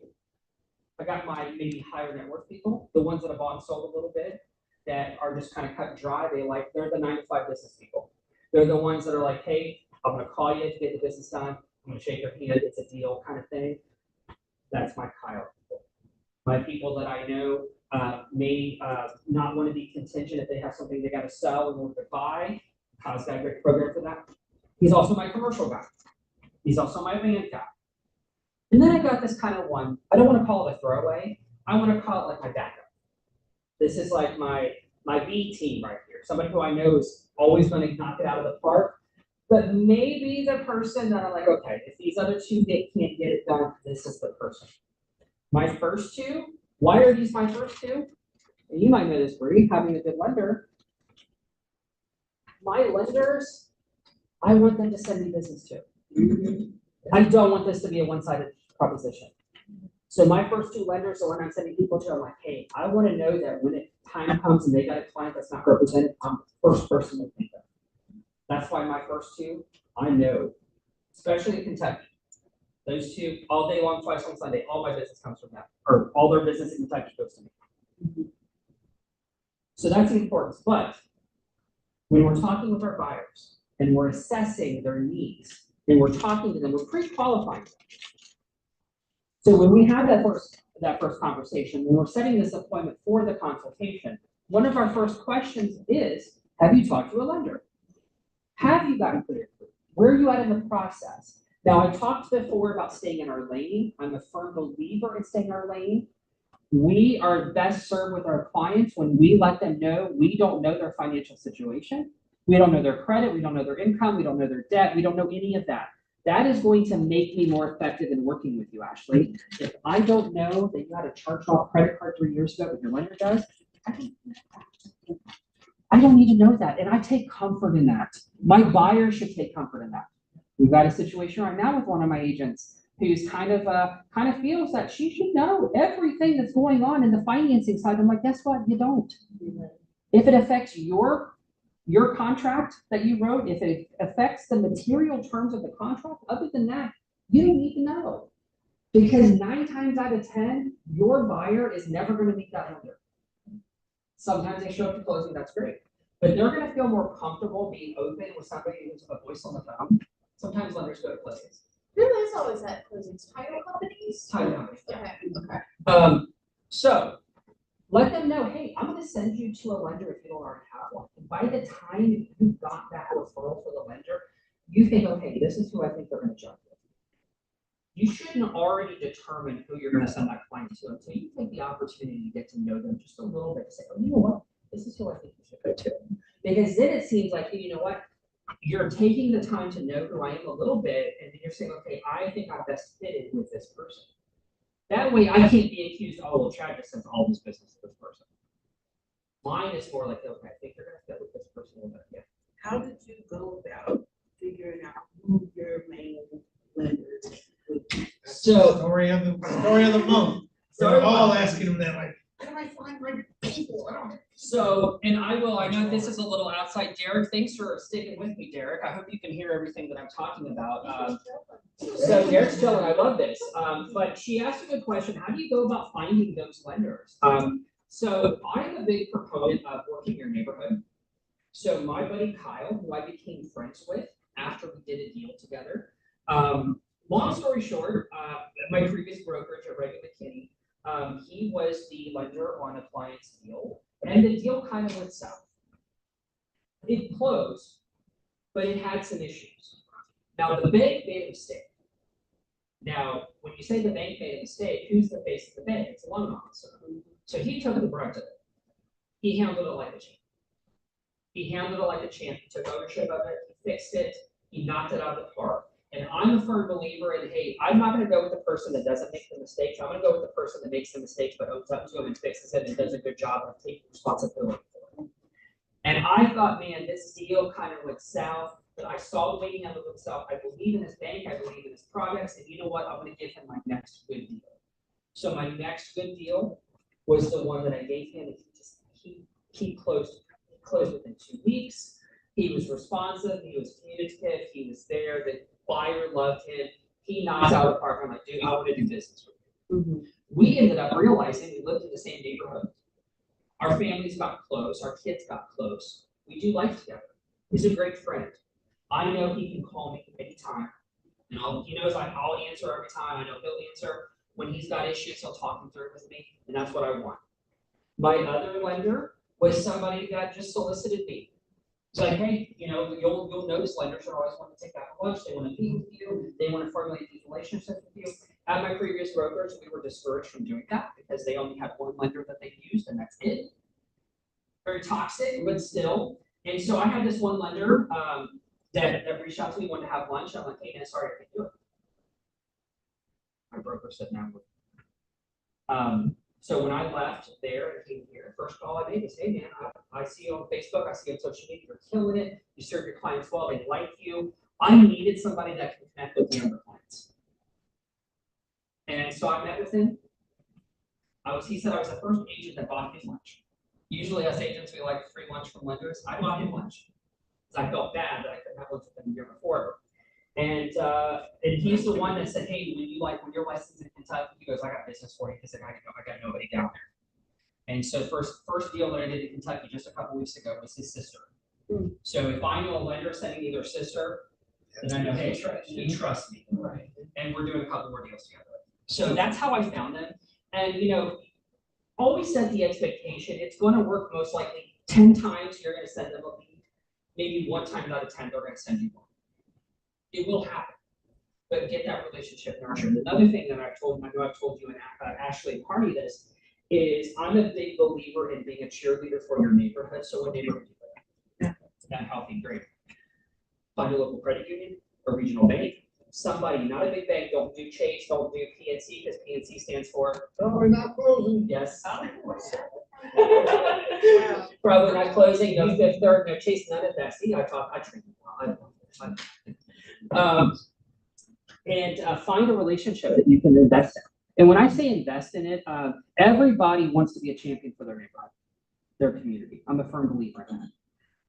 I got my maybe higher net worth people, the ones that have bought and sold a little bit, that are just kind of cut and dry. They're the 9-to-5 business people. They're the ones that are like, hey, I'm going to call you to get the business done. I'm going to shake your hand. It's a deal kind of thing. That's my Kyle people. My people that I know may not want to be contingent if they have something they got to sell in order to buy. Kyle's got a great program for that. He's also my commercial guy. He's also my van guy. And then I got this kind of one, I don't want to call it a throwaway. I want to call it like my backup. This is like my B team right here. Somebody who I know is always going to knock it out of the park. But maybe the person that I'm like, okay, if these other 2 can't get it done, this is the person. My first 2, why are these my first 2? And you might know this, Bree, having a good lender. My lenders, I want them to send me business to. I don't want this to be a one-sided proposition. So my first 2 lenders are when I'm sending people to, I'm like, hey, I want to know that when time comes and they got a client that's not represented, I'm the first person to think of. That's why my first 2, I know, especially in Kentucky. Those 2, all day long, twice on Sunday, all my business comes from them, or all their business in Kentucky goes to me. So that's the importance. But when we're talking with our buyers and we're assessing their needs and we're talking to them, we're pre-qualifying them. So when we have that first conversation, when we're setting this appointment for the consultation, one of our first questions is, have you talked to a lender? Have you gotten pre-approved? Where are you at in the process? Now, I talked before about staying in our lane. I'm a firm believer in staying in our lane. We are best served with our clients when we let them know we don't know their financial situation. We don't know their credit. We don't know their income. We don't know their debt. We don't know any of that. That is going to make me more effective in working with you, Ashley. If I don't know that you had a charged-off credit card 3 years ago, but your lender does, I don't need to know that. And I take comfort in that. My buyer should take comfort in that. We've got a situation right now with one of my agents who's kind of feels that she should know everything that's going on in the financing side. I'm like, guess what? You don't. If it affects your contract that you wrote, if it affects the material terms of the contract, other than that, you don't need to know. Because 9 times out of 10, your buyer is never going to meet that lender. Sometimes they show up to closing, that's great. But they're going to feel more comfortable being open with somebody who's a voice on the phone. Sometimes lenders go to closings. Who is always at closings? Title companies? Title companies. Okay. So let them know, hey, I'm going to send you to a lender if you don't already have one. And by the time you got that referral for the lender, you think, okay, this is who I think they're going to jump with. You shouldn't already determine who you're going to send that client to until you take the opportunity to get to know them just a little bit. Say, oh, you know what? This is who I think you should go to. Because then it seems like, you know what? You're taking the time to know who I am a little bit, and then you're saying, okay, I think I'm best fitted with this person. That way I can't be accused, oh, well, Chad just sends all this business to this person. Mine is more like, okay, I think you're going to fit with this person a little bit. Yeah. How did you go about figuring out who your main lenders would be? So Story of the month. They're all asking them that, like, how do I find my people? I don't. So this is a little outside. Derek, thanks for sticking with me, Derek. I hope you can hear everything that I'm talking about. So Derek's chilling. I love this. But she asked a good question. How do you go about finding those lenders? So I'm a big proponent of working your neighborhood. So my buddy Kyle, who I became friends with after we did a deal together. Long story short, my previous brokerage at Reagan McKinney, he was the lender on a client's deal, and the deal kind of went south. It closed, but it had some issues. Now, the bank made a mistake. Now, when you say the bank made a mistake, who's the face of the bank? It's a loan officer. So he took the brunt of it. He handled it like a champ. He took ownership of it, he fixed it, he knocked it out of the park. And I'm a firm believer in, hey, I'm not gonna go with the person that doesn't make the mistakes. I'm gonna go with the person that makes the mistakes, but owns up to them and fixes it and does a good job of taking responsibility for it. And I thought, man, this deal kind of went south, but I saw the way he handled himself. I believe in his bank, I believe in his products, and you know what? I'm gonna give him my next good deal. So my next good deal was the one that I gave him, and he closed within 2 weeks. He was responsive, he was communicative, he was there, the buyer loved him. He knocks out of the park. I'm like, dude, I want to do business with you. We ended up realizing we lived in the same neighborhood. Our families got close, our kids got close. We do life together. He's a great friend. I know he can call me anytime. And he knows I'll answer every time. I know he'll answer. When he's got issues, he'll talk them through with me, and that's what I want. My other lender was somebody that just solicited me. It's like, hey, you'll notice lenders are always wanting to take out lunch. They want to meet with you. They want to formulate these relationships with you. At my previous brokers, we were discouraged from doing that because they only had one lender that they used, and that's it. Very toxic, but still. And so I had this one lender that reached out to me, wanted to have lunch. I'm like, hey, man, sorry, I can't do it. My broker said no. So when I left there and came here, first call I made was, hey man, I see you on Facebook, I see you on social media, you're killing it, you serve your clients well, they like you. I needed somebody that can connect with younger clients. And so I met with him. He said I was the first agent that bought his lunch. Usually us agents, we like free lunch from lenders. I bought him lunch because I felt bad that I couldn't have lunch with him the year before. And he's the one that said, hey, when you're licensed in Kentucky, he goes, I got business for you because I got nobody down there. And so first deal that I did in Kentucky just a couple weeks ago was his sister. So if I know a lender sending me their sister, then I know, hey, he trusts me. Right. And we're doing a couple more deals together. So that's how I found them. And always set the expectation. It's going to work most likely 10 times. You're going to send them a lead. Maybe 1 time out of 10, they're going to send you one. It will happen, but get that relationship nurtured. Another thing that I know I've told you and Ashley and Hardy this, is I'm a big believer in being a cheerleader for your neighborhood. So what neighborhood do you live in? That healthy, great. Find a local credit union or regional bank. Somebody, not a big bank, don't do Chase, don't do PNC, because PNC stands for Probably not closing. yes. Probably not closing, no Fifth Third, no Chase, none of that. See, I train well. Find a relationship that you can invest in. And when I say invest in it, everybody wants to be a champion for their neighborhood, their community. I'm a firm believer in that.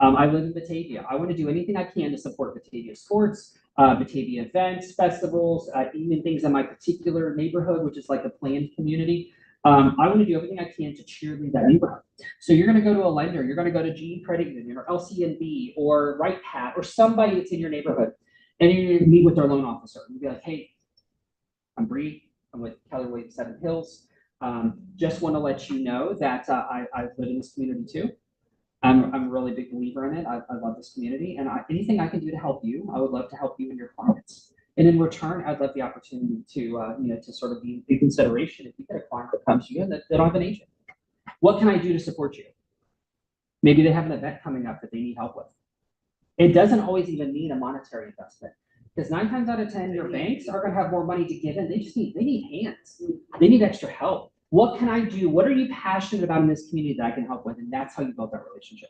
I live in Batavia. I want to do anything I can to support Batavia sports, Batavia events, festivals, even things in my particular neighborhood, which is like the planned community. I want to do everything I can to cheerlead that neighborhood. So you're going to go to a lender, you're going to go to GE Credit Union or LCNB or Right Pat or somebody that's in your neighborhood, and you're going to meet with their loan officer. You'll be like, hey, I'm Bree. I'm with Keller Williams 7 Hills. Just want to let you know that I live in this community too. I'm a really big believer in it. I love this community, and anything I can do to help you, I would love to help you and your clients. And in return, I'd love the opportunity to, to sort of be in consideration if you get a client that comes to you that don't have an agent. What can I do to support you? Maybe they have an event coming up that they need help with. It doesn't always even mean a monetary investment, because 9 times out of 10, your banks are going to have more money to give in. They need hands. They need extra help. What can I do? What are you passionate about in this community that I can help with? And that's how you build that relationship.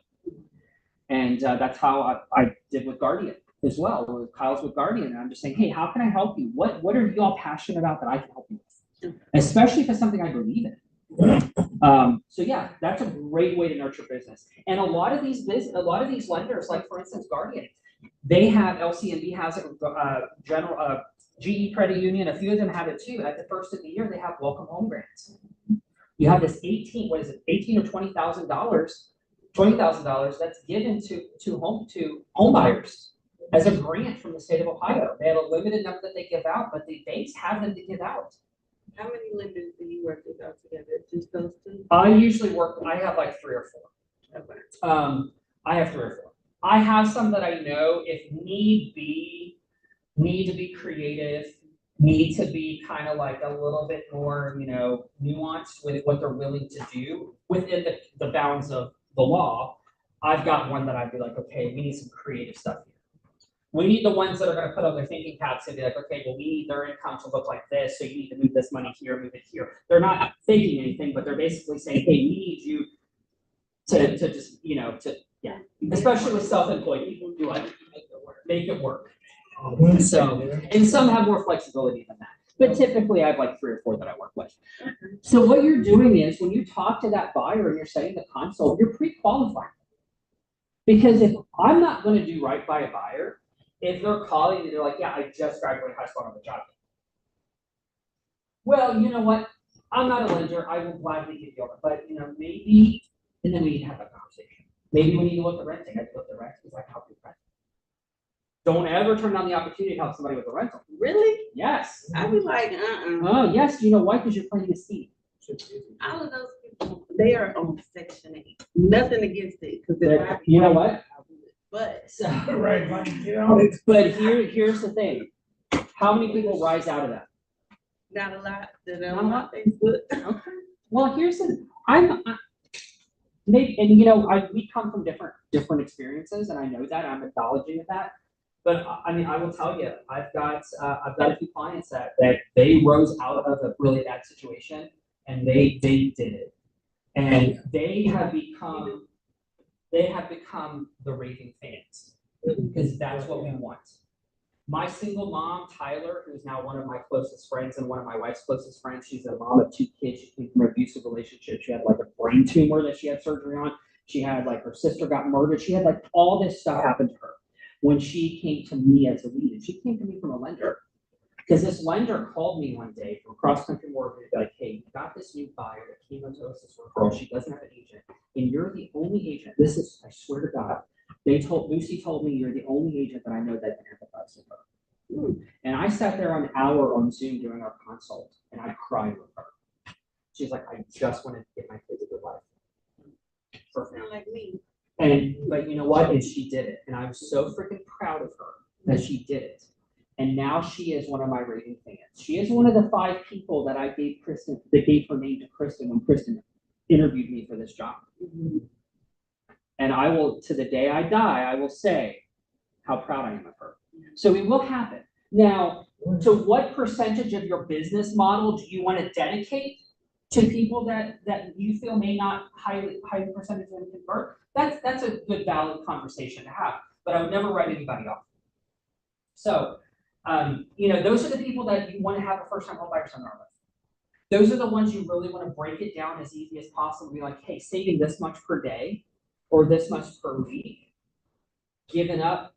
And that's how I did with Guardian as well. Kyle's with Guardian, and I'm just saying, hey, how can I help you? What are you all passionate about that I can help you with? Especially if it's something I believe in. So yeah, that's a great way to nurture business. And a lot of these lenders, like for instance, Guardian, they have LCNB has it, GE Credit Union, a few of them have it too. At the first of the year, they have welcome home grants. You have this 18 or $20,000 that's given to home buyers as a grant from the state of Ohio. They have a limited number that they give out, but the banks have them to give out. How many lenders do you work with all together? Just those two? I have like 3 or 4. Okay. I have 3 or 4. I have some that I know if need to be creative, need to be kind of like a little bit more, nuanced with what they're willing to do within the bounds of the law. I've got one that I'd be like, okay, we need some creative stuff here. We need the ones that are going to put on their thinking caps and be like, okay, well, we need their income to look like this, so you need to move this money here, move it here. They're not thinking anything, but they're basically saying, hey, we need you to just, especially with self-employed people, do I make it work. So, and some have more flexibility than that. But typically I have like 3 or 4 that I work with. So what you're doing is when you talk to that buyer and you're setting the consult, you're pre-qualifying. Because if I'm not going to do right by a buyer, if they're calling and they're like, yeah, I just graduated high school on the job. Well, you know what? I'm not a lender. I will gladly give you over. But, maybe, and then we need to have that conversation. Maybe we need to look at renting. I look at rent because I can help you rent. Don't ever turn down the opportunity to help somebody with a rental. Really? Yes. I'd be like, Oh, yes. You know why? Because you're playing the seed. all of those people, they are on Section 8. Nothing against it, because You know what? But Right, like, But here's the thing. How many people rise out of that? not a lot that are Not a on my lot? Facebook. Okay. Well, here's the maybe, and we come from different experiences, and I know that I'm acknowledging of that. But I will tell you, I've got a few clients that they rose out of a really bad situation, and they did it, and they have become the raving fans because that's what we want. My single mom, Tyler, who's now one of my closest friends and one of my wife's closest friends, she's a mom of 2 kids. She came from an abusive relationship. She had like a brain tumor that she had surgery on. She had like her sister got murdered. She had like all this stuff happen to her when she came to me as a lead. And she came to me from a lender because this lender called me one day from cross country mortgage, like, hey, you got this new buyer that came into us as referral. She doesn't have an agent, and you're the only agent. This is, I swear to God. Lucy told me you're the only agent that I know that can empathize with her. And I sat there an hour on Zoom during our consult, and I cried with her. She's like, I just wanted to get my kids a good life. Sound like me. But you know what? And she did it. And I was so freaking proud of her that she did it. And now she is one of my raving fans. She is one of the 5 people that I gave Kristen, that gave her name to Kristen when Kristen interviewed me for this job. Mm-hmm. And I will, to the day I die, I will say how proud I am of her. So it will happen. Now, to what percentage of your business model do you want to dedicate to people that you feel may not high percentage of them convert? That's a good, valid conversation to have. But I would never write anybody off. So, those are the people that you want to have a first-time home buyer seminar with. Those are the ones you really want to break it down as easy as possible. Be like, hey, saving this much per day or this much per week, giving up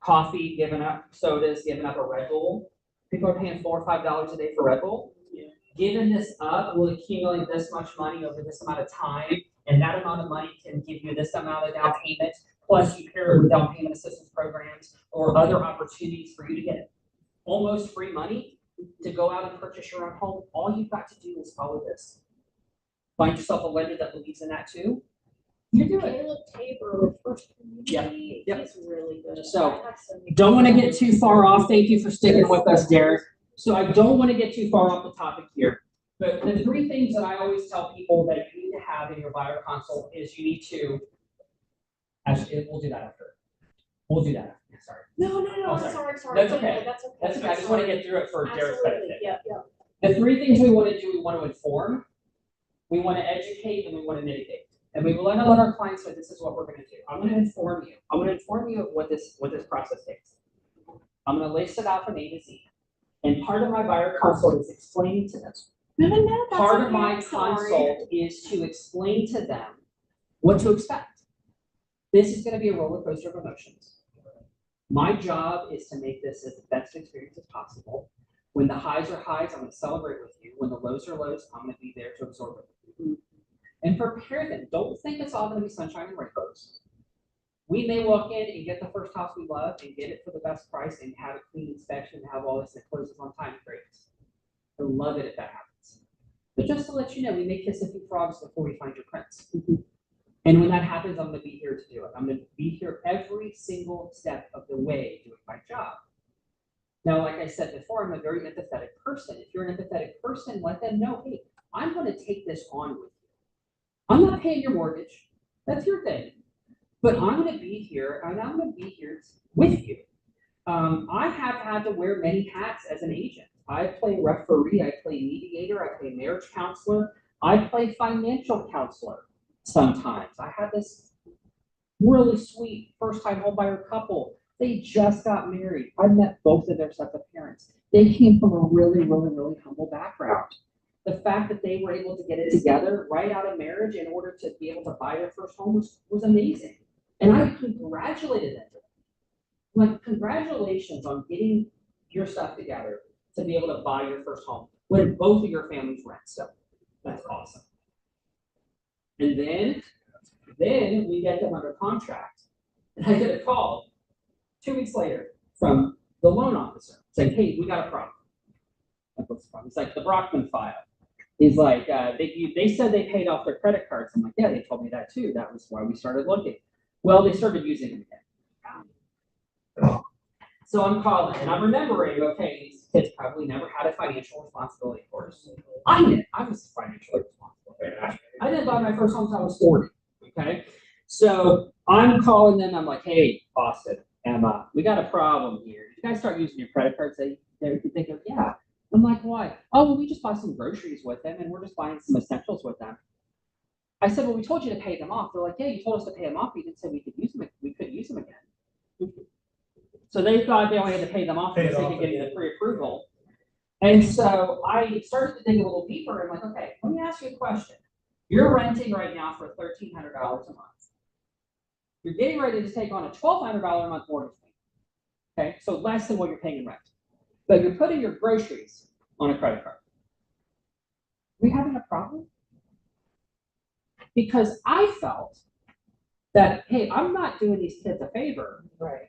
coffee, giving up sodas, giving up a Red Bull. People are paying $4 or $5 a day for Red Bull. Yeah. Giving this up will accumulate this much money over this amount of time, and that amount of money can give you this amount of down payment, plus you pair it with down payment assistance programs or other opportunities for you to get almost free money to go out and purchase your own home. All you've got to do is follow this. Find yourself a lender that believes in that too. You do it. Caleb Tabor with First Community. Yep. He's really good. So, don't want to get too far off. Thank you for sticking with us, Derek. So I don't want to get too far off the topic here. But the 3 things that I always tell people that you need to have in your buyer consult is you need to, actually, we'll do that after. We'll do that after. Sorry. No, Oh, sorry. That's okay. That's okay. That's okay. I just want to get through it for Derek's benefit. Yep. The 3 things we want to do, we want to inform, we want to educate, and we want to mitigate. And we want to let our clients know this is what we're going to do. I'm going to inform you. I'm going to inform you of what this process takes. I'm going to list it out from A to Z. And part of my buyer consult is explaining to them No, that's Part of okay, my I'm sorry. consult is to explain to them what to expect. This is gonna be a roller coaster of emotions. My job is to make this as the best experience as possible. When the highs are highs, I'm gonna celebrate with you. When the lows are lows, I'm gonna be there to absorb it with you. And prepare them. Don't think it's all gonna be sunshine and rainbows. We may walk in and get the first house we love and get it for the best price and have a clean inspection, have all this that closes on time. Great. I love it if that happens. But just to let you know, we may kiss a few frogs before we find your prince. And when that happens, I'm gonna be here to do it. I'm gonna be here every single step of the way doing my job. Now, like I said before, I'm a very empathetic person. If you're an empathetic person, let them know, hey, I'm gonna take this on with you. I'm not paying your mortgage. That's your thing. But I'm gonna be here and I'm gonna be here with you. I have had to wear many hats as an agent. I play referee, I play mediator, I play marriage counselor, I play financial counselor sometimes. I had this really sweet first-time homebuyer couple. They just got married. I met both of their sets of parents. They came from a really, really, really humble background. The fact that they were able to get it together right out of marriage in order to be able to buy their first home was amazing. And I congratulated them. Like, congratulations on getting your stuff together to be able to buy your first home when both of your families rent. So that's awesome. And then we get them under contract. And I get a call 2 weeks later from the loan officer saying, hey, we got a problem. Like, what's the problem? It's like the Brockman file. He's like, they said they paid off their credit cards. I'm like, yeah, they told me that too. That was why we started looking. Well, they started using them again. So I'm calling and I'm remembering, okay, these kids probably never had a financial responsibility course. I did. I was financially responsible. I didn't buy my first home until I was 40. Okay. So I'm calling them. I'm like, hey, Austin, Emma, we got a problem here. Did you guys start using your credit cards? They think of, yeah. I'm like, why? Oh, well, we just bought some groceries with them and we're just buying some essentials with them. I said, well, we told you to pay them off. They're like, yeah, you told us to pay them off. You didn't say we could use them. We couldn't use them again. So they thought they only had to pay them off for the sake of getting the pre-approval. And so I started to dig a little deeper. I'm like, okay, let me ask you a question. You're renting right now for $1,300 a month. You're getting ready to take on a $1,200 a month mortgage payment. Okay, so less than what you're paying in rent. But you're putting your groceries on a credit card. Are we having a problem? Because I felt that, hey, I'm not doing these kids a favor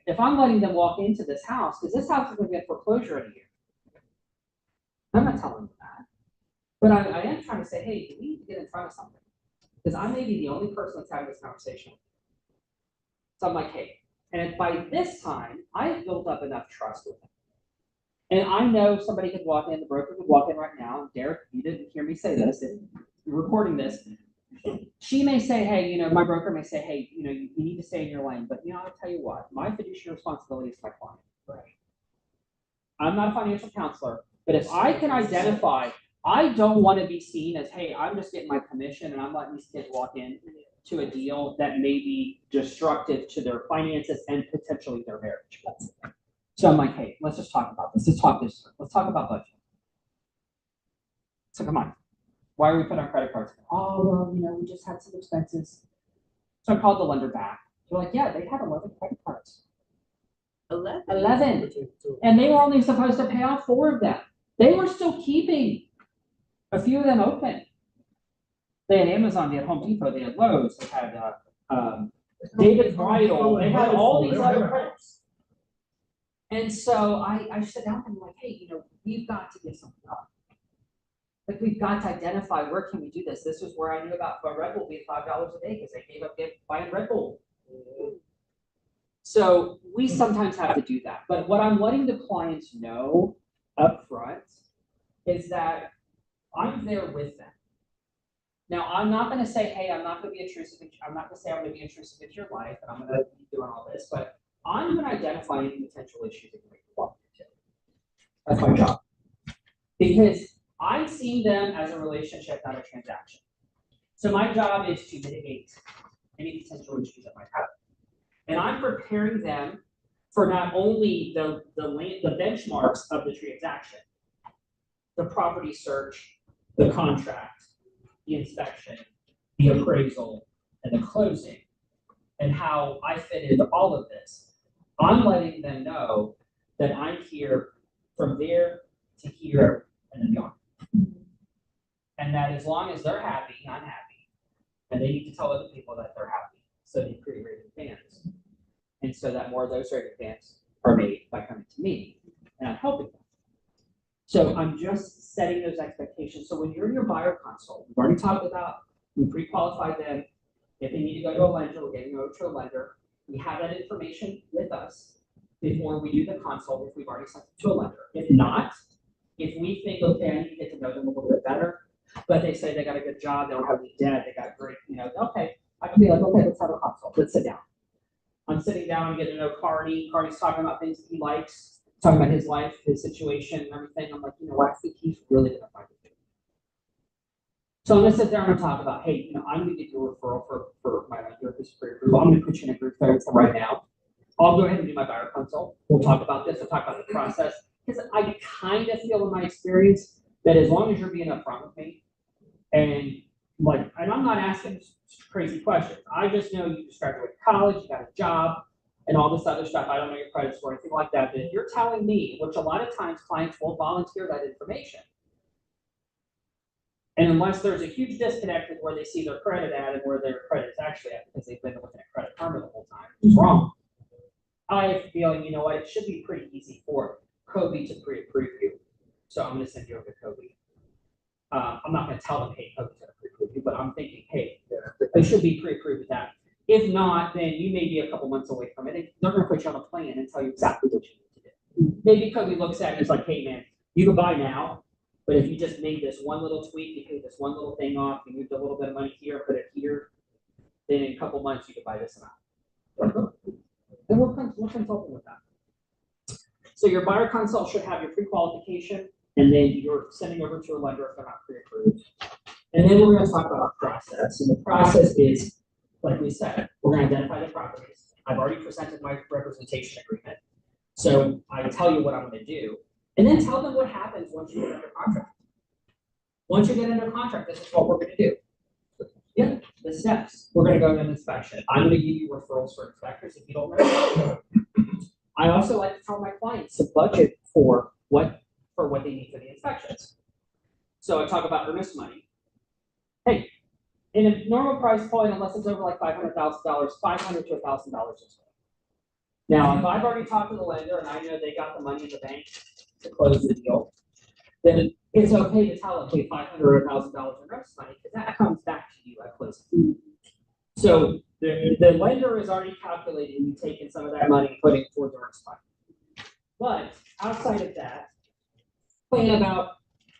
if I'm letting them walk into this house, because this house is going to get foreclosure in a year. I'm not telling them that. But I am trying to say, hey, we need to get in front of something. Because I may be the only person that's having this conversation. So I'm like, hey, and by this time, I have built up enough trust with them. And I know somebody could walk in, the broker could walk in right now. Derek, you didn't hear me say this, and you're recording this. She may say, hey, my broker may say, hey, you need to stay in your lane. But, I'll tell you what, my fiduciary responsibility is my client. Right. I'm not a financial counselor, but if I can identify, I don't want to be seen as, hey, I'm just getting my commission and I'm letting these kids walk in to a deal that may be destructive to their finances and potentially their marriage. So I'm like, hey, let's just talk about this. Let's talk about budget. So come on. Why are we putting our credit cards? Oh, well, we just had some expenses. So I called the lender back. They're like, yeah, they had 11 credit cards. 11. And they were only supposed to pay off 4 of them. They were still keeping a few of them open. They had Amazon, they had Home Depot, they had Lowe's, they had David Bridal, they had all these other credits. And so I sit down and I'm like, hey, we've got to get something up. Like, we've got to identify, where can we do this? This was where I knew about Red Bull being $5 a day because they gave up buying Red Bull. So we sometimes have to do that. But what I'm letting the clients know up front is that I'm there with them. Now, I'm not going to say, hey, I'm not going to be intrusive. I'm not going to say I'm going to be intrusive into your life and I'm going to be doing all this, but I'm going to identify any potential issues that you may walk into. That's my job. Because I'm seeing them as a relationship, not a transaction. So my job is to mitigate any potential issues that might happen. And I'm preparing them for not only the benchmarks of the transaction, the property search, the contract, the inspection, the appraisal, and the closing, and how I fit into all of this. I'm letting them know that I'm here from there to here and then beyond. And that as long as they're happy, I'm happy. And they need to tell other people that they're happy. So they create raving fans. And so that more of those raving fans are made by coming to me. And I'm helping them. So I'm just setting those expectations. So when you're in your buyer consult, we've already talked about, we pre-qualified them. If they need to go to a lender, we're getting over to a lender. We have that information with us before we do the consult if we've already sent it to a lender. If not, if we think, okay, I need to get to know them a little bit better, but they say they got a good job, they don't have any debt, they got great, okay, I can be like, okay, let's have a consult, let's sit down. I'm sitting down, I'm getting to know Carney. Carney's talking about things that he likes, talking about his life, his situation, and everything. I'm like, you know what, I think he's really gonna find it. So I'm gonna sit there and I'm gonna talk about, hey, I'm gonna get you a referral for my lender who's pre-approved. I'm gonna put you in a group therapy for right now. I'll go ahead and do my buyer consult. We'll talk about this, we'll talk about the process. Because I kind of feel in my experience that as long as you're being upfront with me, and I'm not asking crazy questions. I just know you just graduated college, you got a job, and all this other stuff. I don't know your credit score, anything like that. But if you're telling me, which a lot of times clients won't volunteer that information, and unless there's a huge disconnect with where they see their credit at and where their credit is actually at, because they've been looking at Credit Karma the whole time, which is wrong. I have a feeling, you know what, it should be pretty easy for Kobe to pre-approve you. So I'm going to send you over to Kobe. I'm not going to tell them, hey, Kobe's going to pre-approve you, but I'm thinking, hey, they should be pre-approved with that. If not, then you may be a couple months away from it. They're going to put you on a plan and tell you exactly what you need to do. Maybe Kobe looks at it and is like, hey, man, you can buy now, but if you just made this one little tweak, you paid this one little thing off, you moved a little bit of money here, put it here, then in a couple months you can buy this amount. And we're consulting with that. So your buyer consult should have your pre-qualification, and then you're sending over to a lender if they're not pre-approved. And then we're going to talk about process. And the process is, like we said, we're going to identify the properties. I've already presented my representation agreement. So I tell you what I'm going to do, and then tell them what happens once you get under contract. Once you get under contract, this is what we're going to do. Yeah, the steps. We're going to go to an inspection. I'm going to give you referrals for inspectors if you don't know. I also like to tell my clients to budget for what they need for the inspections. So I talk about earnest money. Hey, in a normal price point, unless it's over like $500,000, $500 to $1,000 is good. Now, if I've already talked to the lender and I know they got the money in the bank to close the deal, then it's okay to tell them, hey, $500 or $1,000 in earnest money, because that comes back to you at closing. So the lender is already calculating you taking some of that money and putting it towards earnest money. But outside of that, plan about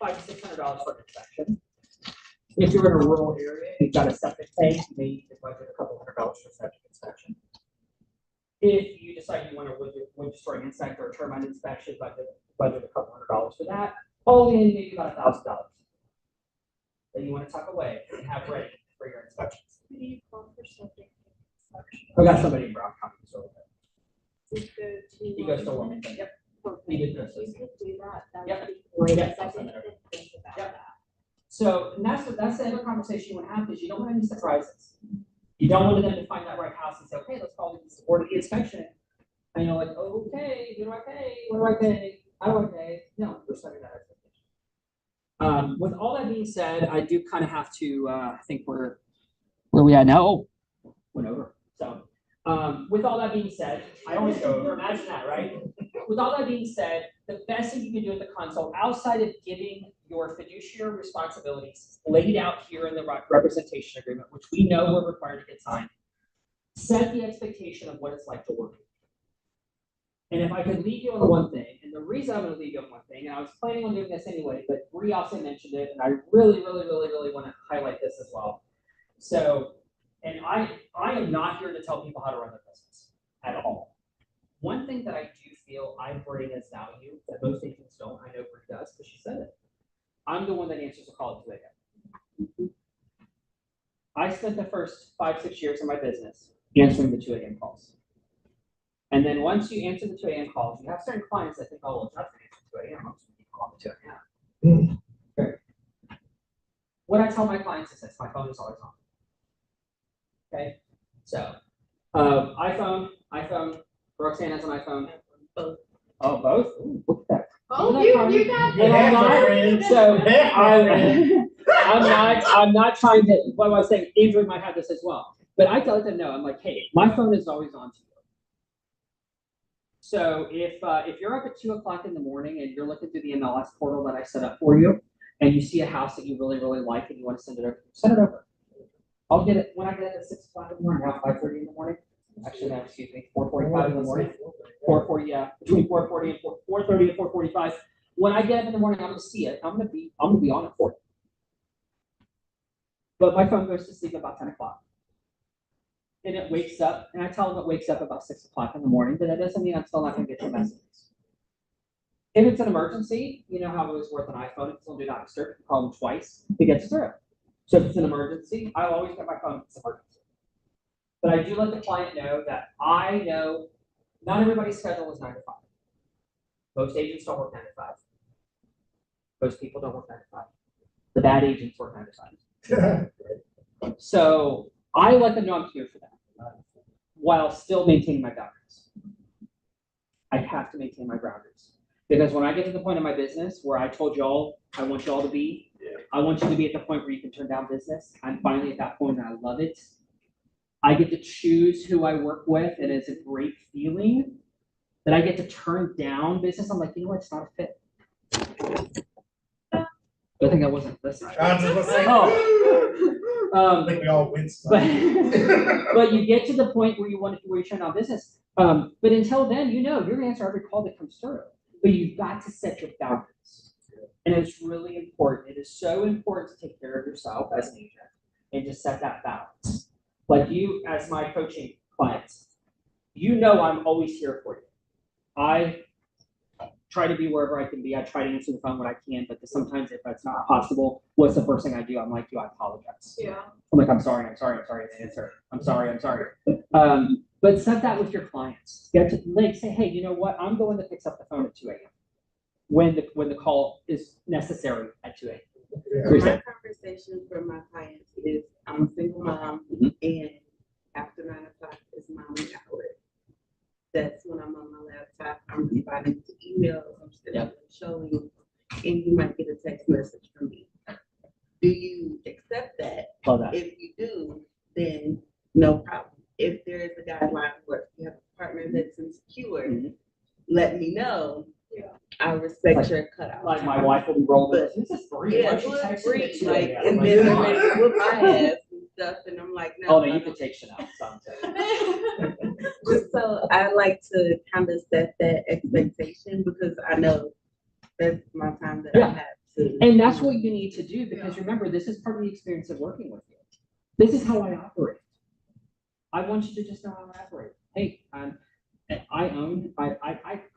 $500 to $600 for an inspection. If you're in a rural area, you've got a septic tank, you may need to budget a couple $100 for septic inspection. If you decide you want a wood destroying insect or a termite inspection, budget a couple $100 for that. All in, maybe about $1,000 that you want to tuck away and have ready for your inspections. Who do you call for septic inspection? I got somebody in Brown County, so he goes to Wilmington? Wilmington. Yep. Perfect. He did this. You could do that. That Yep. would be great. Yep. I didn't even think about Yep. that. So, and that's the other conversation you want to have, because you don't want any surprises. You don't want them to find that right house and say, okay, let's call it the board of the inspection. And you're like, okay, who do I pay? What do I pay? How do I pay? No, we're setting that expectation. With all that being said, I do kind of have to, I think where we at now? Oh, went over. So, with all that being said, I always go over. Imagine that, right? With all that being said, the best thing you can do at the consult, outside of giving your fiduciary responsibilities laid out here in the representation agreement, which we know we're required to get signed, set the expectation of what it's like to work. And if I could leave you on one thing, and the reason I'm going to leave you on one thing, and I was planning on doing this anyway, but Bree also mentioned it, and I really want to highlight this as well. So, and I am not here to tell people how to run their business at all. One thing that I do feel I bring as value that most agents don't, I know Bree does, because she said it. I'm the one that answers the call at 2 a.m. I spent the first 5-6 years of my business answering the 2 a.m. calls. And then once you answer the 2 a.m. calls, you have certain clients that think, oh, well, it's not going to answer 2 a.m. I'm just going to keep calling 2 a.m. Okay. what I tell my clients is this: my phone is always on. Okay, so iPhone. Roxanne has an iPhone. Both. Oh, both. Ooh, look at that. Oh, Isn't that you funny? got And I'm that. not, so I'm not trying to, what I was saying, Andrew might have this as well. But I let them know, I'm like, hey, my phone is always on to you. So if you're up at 2:00 in the morning and you're looking through the MLS portal that I set up for you, and you see a house that you really, really like and you want to send it over. I'll get it when I get it at 6:00 in the morning, now 5:30 in the morning. Actually, no, excuse me, 4:45 in the morning. 4:40, yeah, between 4:40 and 4:30 and 4:45. When I get up in the morning, I'm gonna see it. I'm gonna be on it for you. But my phone goes to sleep about 10:00. And it wakes up, and I tell them it wakes up about 6:00 in the morning, but that doesn't mean I'm still not gonna get your messages. If it's an emergency, you know how it was with an iPhone, it's gonna do not disturb, you call them twice, it gets through. So if it's an emergency, I'll always get my phone if it's an emergency. But I do let the client know that I know not everybody's schedule is 9 to 5. Most agents don't work 9 to 5. Most people don't work 9 to 5. The bad agents work 9 to 5. So I let them know I'm here for them while still maintaining my boundaries. I have to maintain my boundaries. Because when I get to the point in my business where I told y'all I want y'all to be, I want you to be at the point where you can turn down business. I'm finally at that point and I love it. I get to choose who I work with, and it's a great feeling that I get to turn down business. I'm like, you know what, it's not a fit. I think I wasn't listening. I was just like, I think we all win. But you get to the point where you turn down business. But until then, you know, you're gonna answer every call that comes through. But you've got to set your boundaries. And it's really important. It is so important to take care of yourself as an agent and just set that balance. Like you, as my coaching clients, you know I'm always here for you. I try to be wherever I can be. I try to answer the phone when I can, but sometimes if that's not possible, what's the first thing I do? I'm like, I apologize. Yeah. I'm like, I'm sorry, I didn't answer. I'm sorry. But set that with your clients. Get to like say, hey, you know what? I'm going to pick up the phone at 2 a.m. when the call is necessary at 2 a.m. My conversation for my clients is I'm a single mom, and after 9 o'clock is mommy hour. That's when I'm on my laptop. I'm responding to emails. I'm still showing, and you might get a text message from me. Do you accept that? Love that. If you do, then no problem. If there is a guideline where you have a partner that's insecure, let me know. Yeah. I respect your cutoff. Like my wife will be rolling. This is free. Yeah, it's free. Like, and then I'm ready to whoop my ass and stuff, and I'm like, no. Oh no, you can take Chanel. So I like to kind of set that expectation because I know that's my time that I have to. And that's what you need to do because remember, this is part of the experience of working with you. This is how I operate. I want you to just know how I operate. Hey,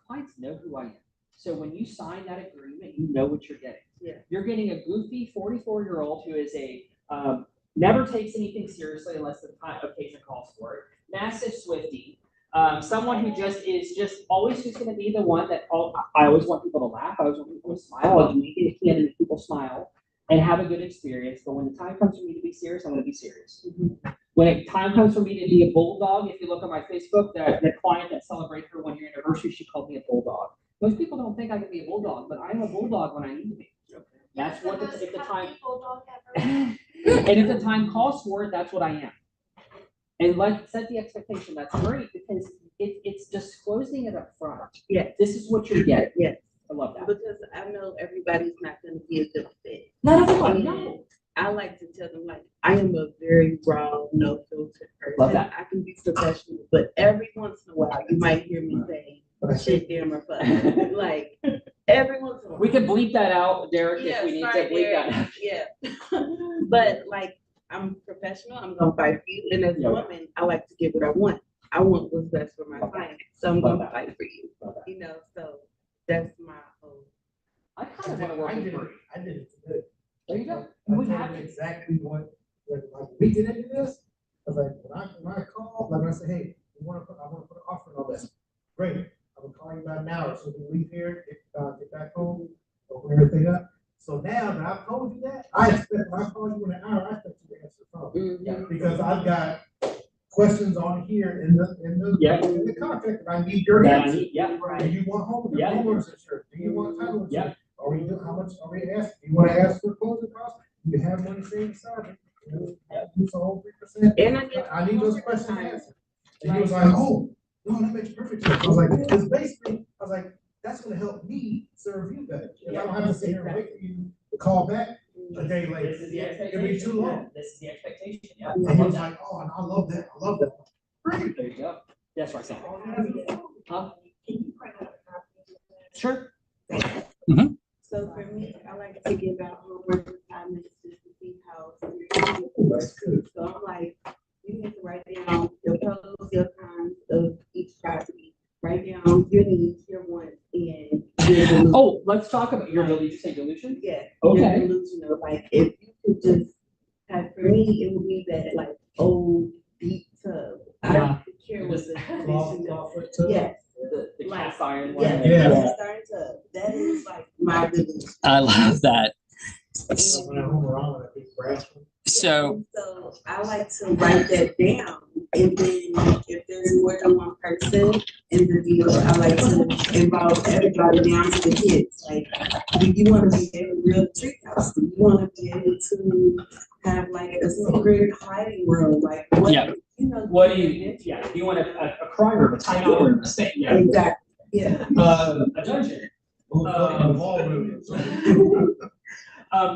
clients know who I am. So when you sign that agreement, you know what you're getting. Yeah. You're getting a goofy 44-year-old who is never takes anything seriously unless the occasion calls for it. Massive Swiftie. Someone who is always who's going to be the one that I always want people to laugh. I always want people to smile. I do anything I can to make people smile and have a good experience. But when the time comes for me to be serious, I'm going to be serious. Mm-hmm. When time comes for me to be a bulldog, if you look at my Facebook, the client that celebrated her 1-year anniversary, she called me a bulldog. Most people don't think I can be a bulldog, but I'm a bulldog when I need to be. That's what if the time and if the time calls for it, that's what I am. And set the expectation. That's great because it's disclosing it up front. Yeah, this is what you're getting. Yes, I love that because I know everybody's not going to be a good fit. Not everyone. No. I like to tell them, like, I am a very raw, no filter person. Love that. I can be professional, but every once in a while, you might hear me say, shit, damn, or fuck. Like, every once in a while. We can bleep that out, Derek, if we need to bleep that out. Yeah. But, like, I'm professional. I'm going to fight for you. And as a woman, I like to get what I want. I want what's best for my client. So I'm going to fight for you. You know, so that's my whole. I kind of want to work with you. I did it today. There you go. We have exactly what like we get into this. I was like, when I call, like when I say, hey, I want to put an offer on this. Great. I will call you about an hour so we can leave here, get back home, open everything up. So now that I've told you that, I expect when I call the contractor, I need your That I answer. need, yeah, Do you want Yeah. homeowners insurance? Do you want title insurance? Yeah. Are we, how much are we asking? Do you want to ask for closing costs? Do you have money saved aside? Use the whole 3%. And I need those questions answered. And he was like, oh, no, that makes perfect sense. I was like, because basically, I was like, that's gonna help me serve you better. If I don't have to sit here and wait for you to call back a day later. This is the It'll be expectation. too long. This is the expectation, yeah. And he was like, oh, and I love that, I love that. Great. There you go. That's what I said. Huh? Sure. So for me, I like to give out homework assignments just to see how serious people work. So I'm like, you need to write down your pros, your cons of each property. Write down your needs, your wants, and your delusions. Oh, let's talk about your delusion. You say delusion? Yeah. Okay. Your delusional, like if you could just have, for me, it would be that like old deep tub. I don't care what the condition is. Yes. The Like, cast iron one. Yeah, Yeah. starting to, that is like my delusion. I love that. When I'm home around, I think grass. So, So I like to write that down, and then if there's more than one person in the deal, I like to involve everybody down to the kids. Like, do you want to be able to build a tree house? Do you want to be able to have like a secret hiding room? Like, what, Yeah. you know? What do you, yeah, do you want a crime room, a timeout room, a state, yeah. Exactly, yeah. A dungeon. Ballroom.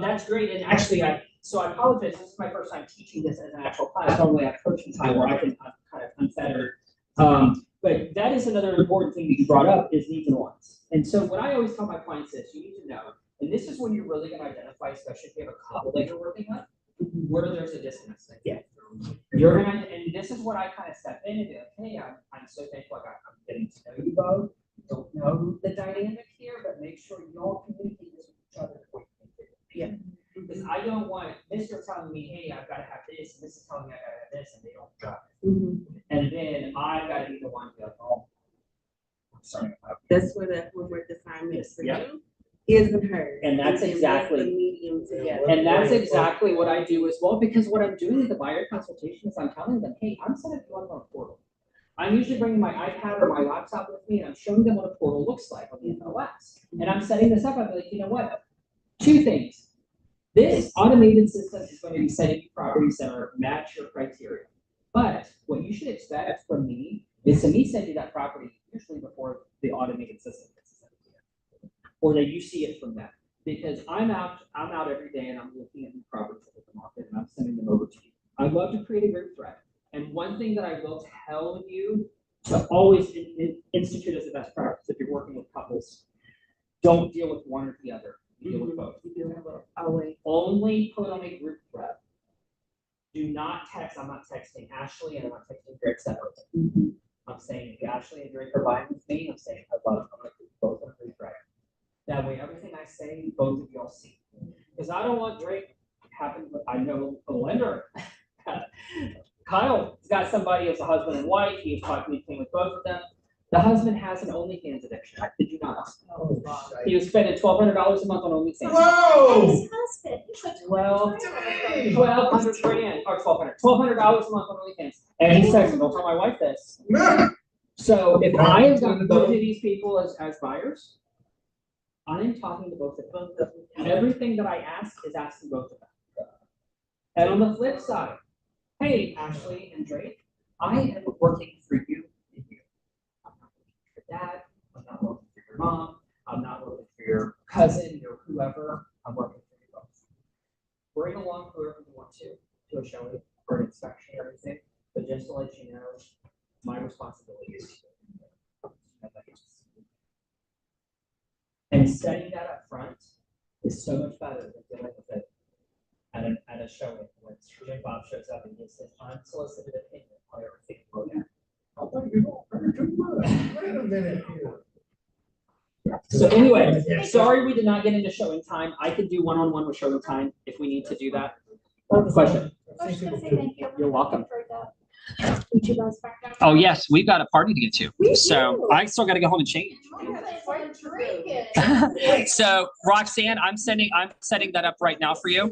That's great, and actually, so I apologize, this is my first time teaching this as an actual class, normally I have coaching time where I can, I'm kind of unfettered. But that is another important thing that you brought up, is needs and wants. And so what I always tell my clients is, you need to know, and this is when you're really gonna identify, especially if you have a couple that you're working on, where there's a disconnect. Yeah. You're gonna, and this is what I kind of step in and be like, hey, I'm so thankful I'm getting to know you both. Don't know the dynamic here, but make sure you all communicate this with each other. Yeah. Because I don't want Mr. telling me, hey, I've gotta have this, and Mrs. telling me I gotta have this, and they don't drop it. And then I've gotta be the one to be like, oh, I'm sorry. That's where the homework assignment for Yeah. you is and her. And that's then exactly- the medium together. And that's exactly what I do as well, because what I'm doing with the buyer consultation is I'm telling them, hey, I'm setting you up on a portal. I'm usually bringing my iPad or my laptop with me, and I'm showing them what a portal looks like on the MLS. And I'm setting this up, I'm like, you know what? Two things. This automated system is going to be setting you properties that are match your criteria. But what you should expect from me is to me send you that property usually before the automated system gets sent to you. Or that you see it from them. Because I'm out every day and I'm looking at new properties at the market and I'm sending them over to you. I love to create a group thread. And one thing that I will tell you to always institute as a best practice if you're working with couples, don't deal with one or the other. Deal with both. You do have always. Only put on a group thread. Do not text. I'm not texting Ashley and I'm not texting Greg separately. I'm saying if Ashley and Greg are buying with me, I'm saying I love them. I'm going to put both on a group thread. That way, everything I say, both of y'all see. Because I don't want Drake happen. I know a lender. Kyle's got somebody as a husband and wife. He was talking with both of them. The husband has an OnlyFans addiction. Did you not? He was spending $1,200 a month on OnlyFans. Whoa! $1,200 grand or $1,200 a month on OnlyFans. And he says, "Don't tell my wife this." So if I have gotten both of these people as buyers, I am talking to both of them. Everything that I ask is asking both of them. And on the flip side, hey, Ashley and Drake, I am working for you and you. I'm not working for your dad. I'm not working for your mom. I'm not working for your cousin or whoever. I'm working for you both. Bring along whoever you want to a showing or an inspection or anything. But just to let you know, my responsibility is and setting that up front is so much better than dealing with it at a showing when Jim Bob shows up and gives his unsolicited opinion on everything going on. I thought you were very too much. Wait a minute here. So anyway, sorry we did not get into showing time. I could do one-on-one with showing time if we need to do that. Question? I was just gonna say thank you. You're welcome. For the- Would you guys back down? oh yes, we've got a party to get to. So I still got to go home and change. So Roxanne, I'm setting that up right now for you.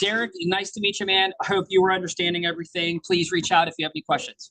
Derek, nice to meet you, man. I hope you were understanding everything. Please reach out if you have any questions.